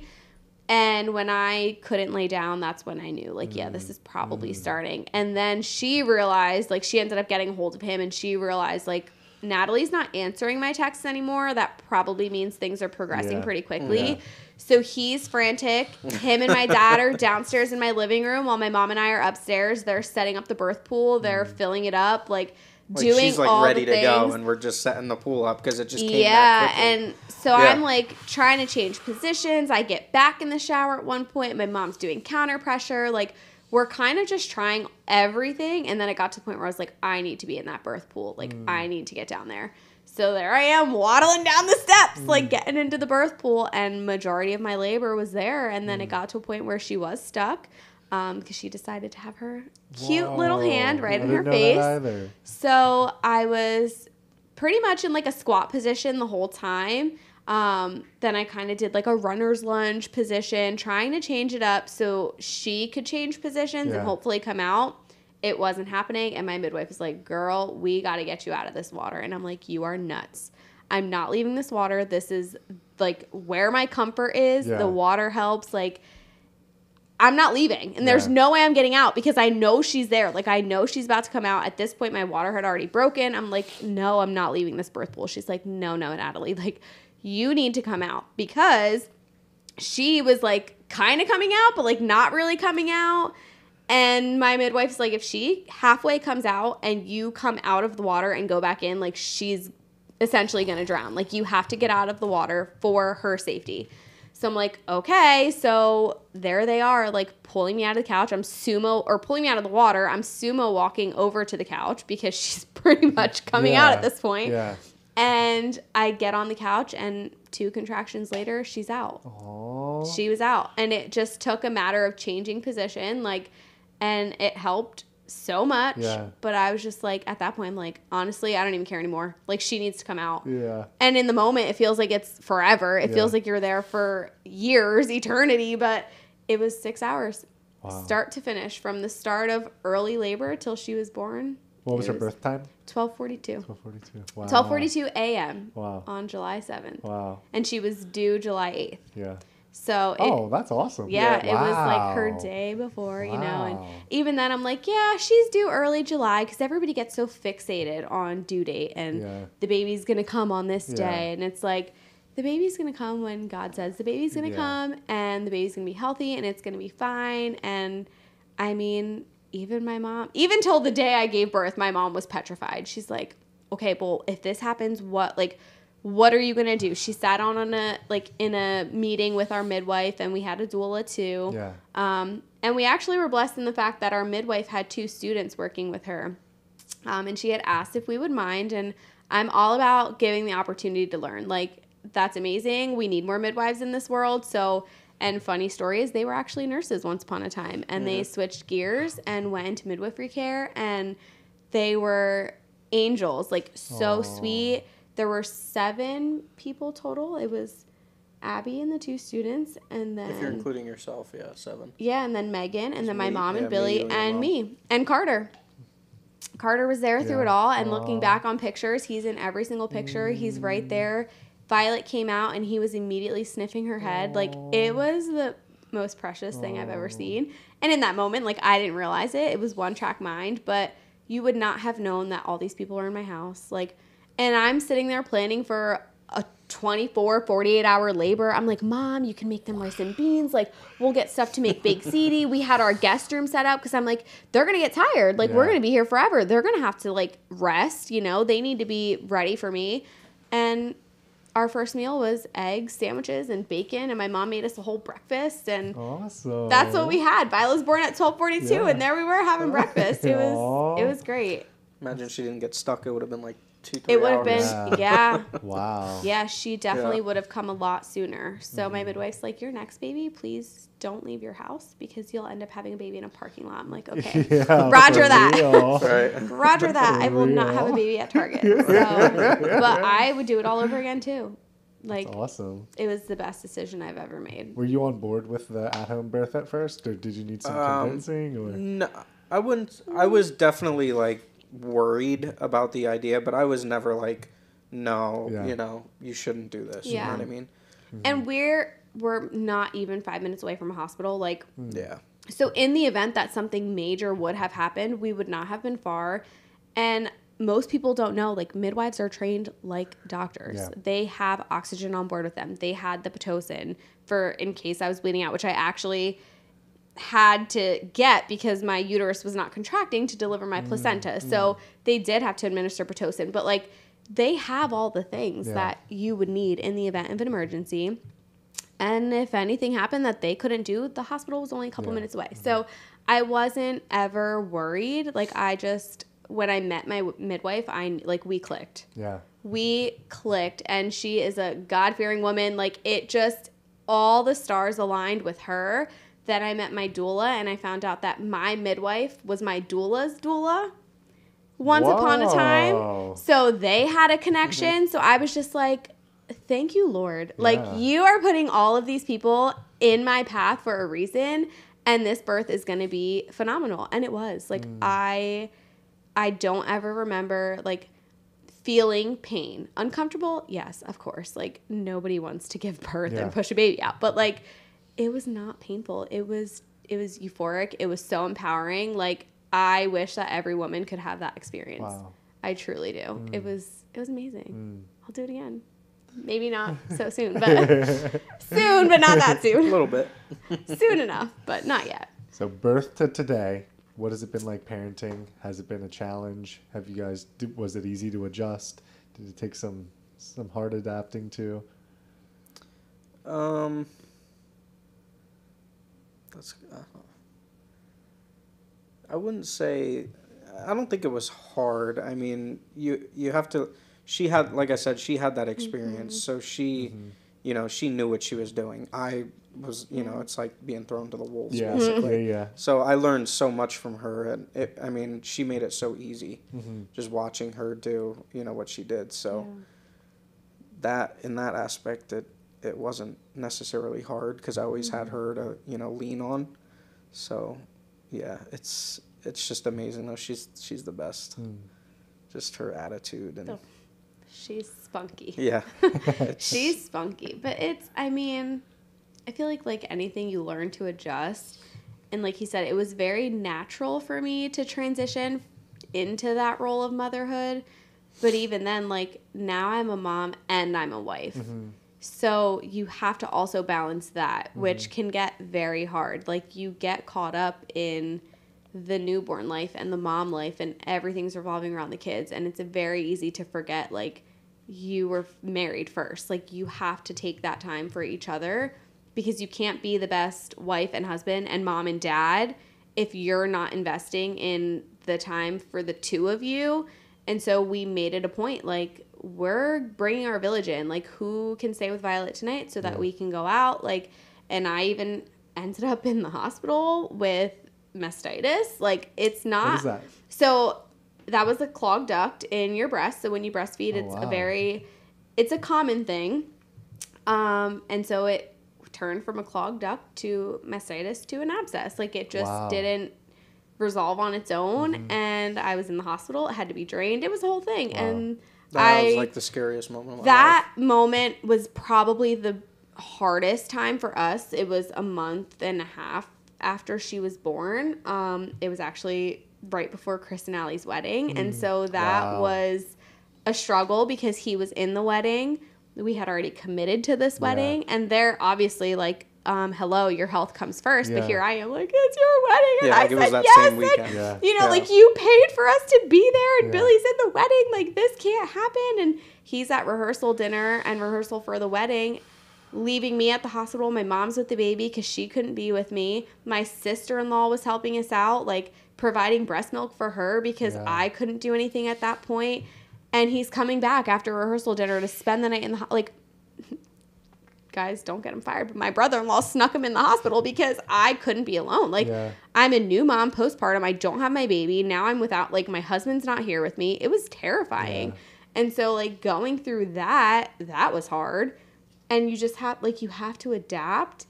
Speaker 3: And when I couldn't lay down, that's when I knew, like, yeah, this is probably starting. And then she realized, like, she ended up getting a hold of him, and she realized, like, Natalie's not answering my texts anymore. That probably means things are progressing pretty quickly. Yeah. So he's frantic. Him and my dad are downstairs in my living room while my mom and I are upstairs. They're setting up the birth pool. They're filling it up, like doing
Speaker 2: she's, like,
Speaker 3: all
Speaker 2: ready
Speaker 3: the
Speaker 2: to
Speaker 3: things.
Speaker 2: go, and we're just setting the pool up because it just came that quickly.
Speaker 3: And so I'm, like, trying to change positions. I get back in the shower at one point. My mom's doing counter pressure. Like, we're kind of just trying everything. And then it got to the point where I was like, I need to be in that birth pool. Like, I need to get down there. So there I am waddling down the steps, like, getting into the birth pool. And majority of my labor was there. And then it got to a point where she was stuck because she decided to have her cute little hand right in her face. So I was pretty much in, like, a squat position the whole time. Then I kind of did, like, a runner's lunge position, trying to change it up so she could change positions and hopefully come out. It wasn't happening. And my midwife was like, girl, we got to get you out of this water. And I'm like, you are nuts. I'm not leaving this water. This is, like, where my comfort is. Yeah. The water helps. Like, I'm not leaving. And there's no way I'm getting out because I know she's there. Like, I know she's about to come out. At this point, my water had already broken. I'm like, no, I'm not leaving this birth pool. She's like, no, Natalie. Like, you need to come out because she was, like, kind of coming out, but, like, not really coming out. And my midwife's like, if she halfway comes out and you come out of the water and go back in, like, she's essentially going to drown. Like, you have to get out of the water for her safety. So I'm like, okay. So there they are, like, pulling me out of the couch. Pulling me out of the water. I'm sumo walking over to the couch because she's pretty much coming out at this point. Yeah. And I get on the couch, and 2 contractions later, she's out.
Speaker 1: Aww.
Speaker 3: She was out. And it just took a matter of changing position, like, and it helped so much.
Speaker 1: Yeah.
Speaker 3: But I was just like, at that point, I'm like, honestly, I don't even care anymore. Like, she needs to come out.
Speaker 1: Yeah.
Speaker 3: And in the moment, it feels like it's forever. It feels like you're there for years, eternity. But it was 6 hours, start to finish, from the start of early labor till she was born.
Speaker 1: What was her birth time?
Speaker 3: 12:42.
Speaker 1: 12:42. Wow.
Speaker 3: 12:42 a.m.
Speaker 1: Wow.
Speaker 3: on July 7th.
Speaker 1: Wow.
Speaker 3: And she was due July 8th.
Speaker 1: Yeah.
Speaker 3: So
Speaker 1: that's awesome.
Speaker 3: Yeah, it was like her day before, you know. And even then, I'm like, yeah, she's due early July, because everybody gets so fixated on due date and the baby's gonna come on this day, and it's like, the baby's gonna come when God says the baby's gonna come, and the baby's gonna be healthy, and it's gonna be fine. And I mean, even my mom, even till the day I gave birth, my mom was petrified. She's like, okay, well, if this happens, what are you gonna do? She sat on in a meeting with our midwife, and we had a doula too.
Speaker 1: Yeah.
Speaker 3: And we actually were blessed in the fact that our midwife had 2 students working with her. And she had asked if we would mind, and I'm all about giving the opportunity to learn. Like, that's amazing. We need more midwives in this world. So, and funny story is, they were actually nurses once upon a time, and they switched gears and went into midwifery care, and they were angels, like, so sweet. There were 7 people total. It was Abby and the 2 students, and then,
Speaker 2: if you're including yourself, 7.
Speaker 3: Yeah, and then Megan, and then my mom and Billy and me and Carter. Carter was there through it all, and looking back on pictures, he's in every single picture. He's right there. Violet came out, and he was immediately sniffing her head. Like, it was the most precious thing I've ever seen. And in that moment, like, I didn't realize it. It was one-track mind, but you would not have known that all these people were in my house. Like, and I'm sitting there planning for a 24, 48-hour labor. I'm like, Mom, you can make them rice and beans. Like, we'll get stuff to make baked ziti. We had our guest room set up, because I'm like, they're going to get tired. Like, we're going to be here forever. They're going to have to, like, rest, you know. They need to be ready for me. And our first meal was eggs, sandwiches, and bacon, and my mom made us a whole breakfast, and
Speaker 1: awesome.
Speaker 3: That's what we had. Violet was born at 12:42, and there we were having breakfast. It was great.
Speaker 2: Imagine she didn't get stuck. It would have been like 2-3 hours.
Speaker 3: It would have been,
Speaker 1: Wow.
Speaker 3: Yeah, she definitely would have come a lot sooner. So my midwife's like, your next baby, please don't leave your house, because you'll end up having a baby in a parking lot. I'm like, okay, roger that.
Speaker 2: Right.
Speaker 3: Roger that. I will not have a baby at Target. So, but I would do it all over again too. Like,
Speaker 1: that's awesome.
Speaker 3: It was the best decision I've ever made.
Speaker 1: Were you on board with the at-home birth at first, or did you need some convincing? Or?
Speaker 2: No, I wouldn't. I was definitely like worried about the idea, but I was never like, no, you know, you shouldn't do this. You know what I mean?
Speaker 3: And we're not even 5 minutes away from a hospital. Like, so in the event that something major would have happened, we would not have been far. And most people don't know, like, midwives are trained like doctors. Yeah. They have oxygen on board with them. They had the Pitocin for in case I was bleeding out, which I actually had to get because my uterus was not contracting to deliver my placenta. So they did have to administer Pitocin. But, like, they have all the things that you would need in the event of an emergency. And if anything happened that they couldn't do, the hospital was only a couple minutes away. So I wasn't ever worried. Like, I just... when I met my midwife, we clicked. Yeah. We clicked, and she is a God-fearing woman. Like, it just, all the stars aligned with her. Then I met my doula, and I found out that my midwife was my doula's doula once upon a time. So they had a connection. So I was just like, thank you, Lord. Yeah. Like, you are putting all of these people in my path for a reason, and this birth is going to be phenomenal. And it was. Like, I don't ever remember, like, feeling pain. Uncomfortable? Yes, of course. Like, nobody wants to give birth and push a baby out. But, like, it was not painful. It was euphoric. It was so empowering. Like, I wish that every woman could have that experience. Wow. I truly do. It was amazing. I'll do it again. Maybe not so soon, but soon, but not that soon.
Speaker 2: A little bit.
Speaker 3: Soon enough, but not yet.
Speaker 1: So birth to today. What has it been like parenting? Has it been a challenge? Have you guys, was it easy to adjust? Did it take some hard adapting to? I wouldn't say, I don't think it was hard. I mean, you have to,
Speaker 2: she had, like I said, she had that experience. So she, you know, she knew what she was doing. I was, you know, it's like being thrown to the wolves, basically.
Speaker 1: Yeah.
Speaker 2: So I learned so much from her, and I mean, she made it so easy, just watching her do, you know, what she did. So that, in that aspect, it wasn't necessarily hard, because I always had her to, you know, lean on. So, yeah, it's just amazing, though. She's the best. Just her attitude and.
Speaker 3: She's spunky.
Speaker 2: Yeah.
Speaker 3: She's spunky. But I mean, I feel like anything, you learn to adjust. And like he said, it was very natural for me to transition into that role of motherhood. But even then, like, now I'm a mom and I'm a wife. So you have to also balance that, which can get very hard. Like, you get caught up in the newborn life and the mom life, and everything's revolving around the kids. And it's very easy to forget, like, you were married first. Like, you have to take that time for each other, because you can't be the best wife and husband and mom and dad if you're not investing in the time for the two of you. And so we made it a point, like, we're bringing our village in. Like, who can stay with Violet tonight so that we can go out? Like, and I even ended up in the hospital with mastitis. Like, it's not.
Speaker 1: What is that?
Speaker 3: So that was a clogged duct in your breast. So when you breastfeed, it's a common thing. And so it turned from a clogged duct to mastitis to an abscess. Like, it just didn't resolve on its own. And I was in the hospital. It had to be drained. It was a whole thing. And
Speaker 2: that was like the scariest moment of my
Speaker 3: that
Speaker 2: life.
Speaker 3: moment was probably the hardest time for us. It was a month and a half after she was born. It was actually right before Chris and Allie's wedding. And so that was a struggle, because he was in the wedding. We had already committed to this wedding. And they're obviously like, hello, your health comes first. But here I am, like, it's your wedding. And
Speaker 2: like,
Speaker 3: I
Speaker 2: it was
Speaker 3: said,
Speaker 2: that
Speaker 3: yes.
Speaker 2: same weekend.
Speaker 3: And, you know, like, you paid for us to be there, and Billy's in the wedding. Like, this can't happen. And he's at rehearsal dinner and rehearsal for the wedding, leaving me at the hospital. My mom's with the baby because she couldn't be with me. My sister-in-law was helping us out, like, providing breast milk for her because I couldn't do anything at that point. And he's coming back after rehearsal dinner to spend the night in the like, guys, don't get him fired, but my brother-in-law snuck him in the hospital because I couldn't be alone. Like, I'm a new mom postpartum. I don't have my baby. Now I'm without, like, my husband's not here with me. It was terrifying. And so, like, going through that was hard. And you just have, like, you have to adapt.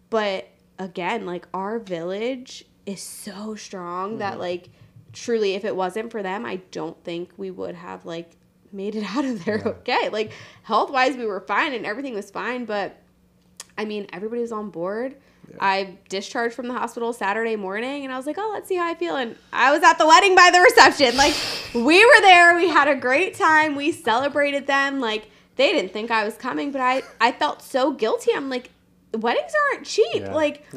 Speaker 3: But again, like, our village is so strong that, like, truly, if it wasn't for them, I don't think we would have, like, made it out of there okay. Like, health-wise, we were fine and everything was fine. But, I mean, everybody was on board. I discharged from the hospital Saturday morning, and I was like, oh, let's see how I feel. And I was at the wedding by the reception. Like, we were there. We had a great time. We celebrated them. Like, they didn't think I was coming, but I felt so guilty. I'm like, weddings aren't cheap. Like,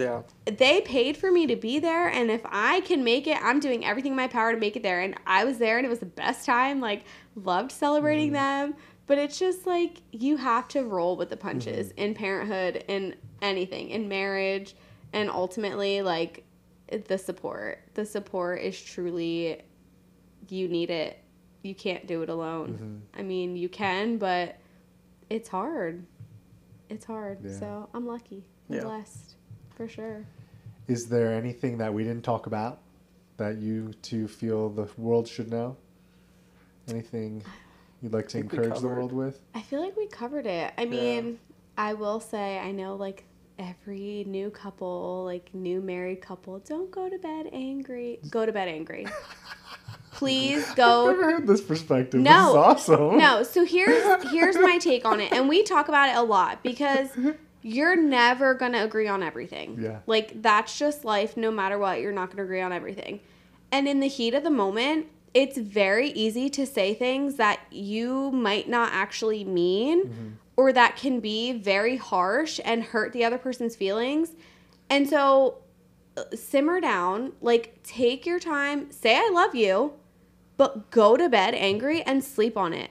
Speaker 3: they paid for me to be there, and if I can make it, I'm doing everything in my power to make it there. And I was there, and it was the best time. Like, loved celebrating them. But it's just, like, you have to roll with the punches in parenthood, in anything, in marriage, and ultimately, like, the support. The support is truly, you need it. You can't do it alone. I mean, you can, but it's hard. It's hard. So I'm lucky. I'm blessed, for sure.
Speaker 1: Is there anything that we didn't talk about that you two feel the world should know? Anything you'd like to encourage the world with?
Speaker 3: I feel like we covered it. I mean, I will say, I know, like, every new couple, like, new married couple, don't go to bed angry. Go to bed angry. Please go.
Speaker 1: I've never heard this perspective.
Speaker 3: No.
Speaker 1: This is awesome.
Speaker 3: No. So here's my take on it. And we talk about it a lot because you're never going to agree on everything.
Speaker 1: Yeah.
Speaker 3: Like, that's just life. No matter what, you're not going to agree on everything. And in the heat of the moment, it's very easy to say things that you might not actually mean or that can be very harsh and hurt the other person's feelings. And so simmer down, like, take your time, say I love you, but go to bed angry and sleep on it.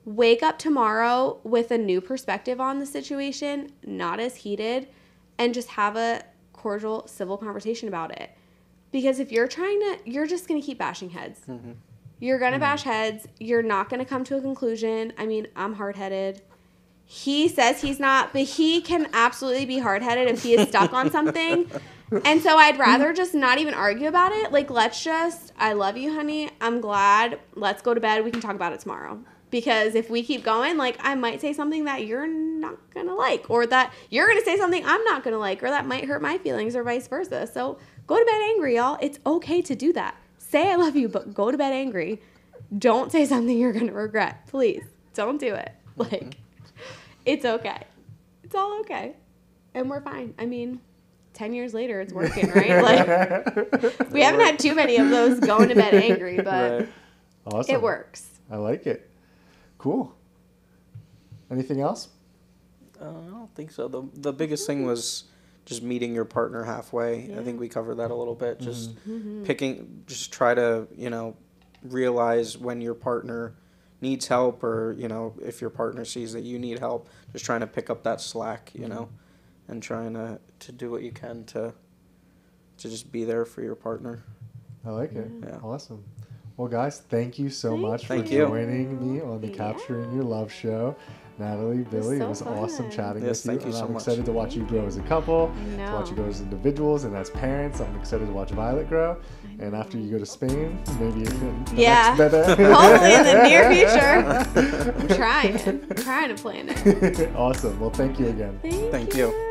Speaker 3: Wake up tomorrow with a new perspective on the situation, not as heated, and just have a cordial, civil conversation about it. Because if you're you're just going to keep bashing heads. You're going to bash heads. You're not going to come to a conclusion. I mean, I'm hard-headed. He says he's not, but he can absolutely be hard-headed if he is stuck on something. And so I'd rather just not even argue about it. Like, let's just, I love you, honey. I'm glad. Let's go to bed. We can talk about it tomorrow. Because if we keep going, like, I might say something that you're not going to like, or that you're going to say something I'm not going to like, or that might hurt my feelings, or vice versa. So go to bed angry, y'all. It's okay to do that. Say I love you, but go to bed angry. Don't say something you're going to regret. Please, don't do it. Like, it's okay. It's all okay. And we're fine. I mean, 10 years later, it's working, right? Like, we haven't had too many of those going to bed angry, but
Speaker 1: awesome.
Speaker 3: It works.
Speaker 1: I like it. Cool. Anything else?
Speaker 2: I don't think so. The biggest thing was just meeting your partner halfway. Yeah. I think we covered that a little bit. Just just try to, realize when your partner needs help, or, if your partner sees that you need help, just trying to pick up that slack, and trying to do what you can to just be there for your partner.
Speaker 1: I like it. Yeah. Awesome. Well, guys, thank you so much for
Speaker 2: you.
Speaker 1: joining me on the Capturing Your Love show. Natalie, Billy, it was awesome chatting with you.
Speaker 2: Thank you so
Speaker 1: I'm
Speaker 2: much.
Speaker 1: excited to watch you grow as a couple, to watch you grow as individuals, and as parents. I'm excited to watch Violet grow. And after you go to Spain, maybe
Speaker 3: next better. Hopefully in the near future. I'm trying to plan it.
Speaker 1: Awesome. Well, thank you again.
Speaker 2: Thank you.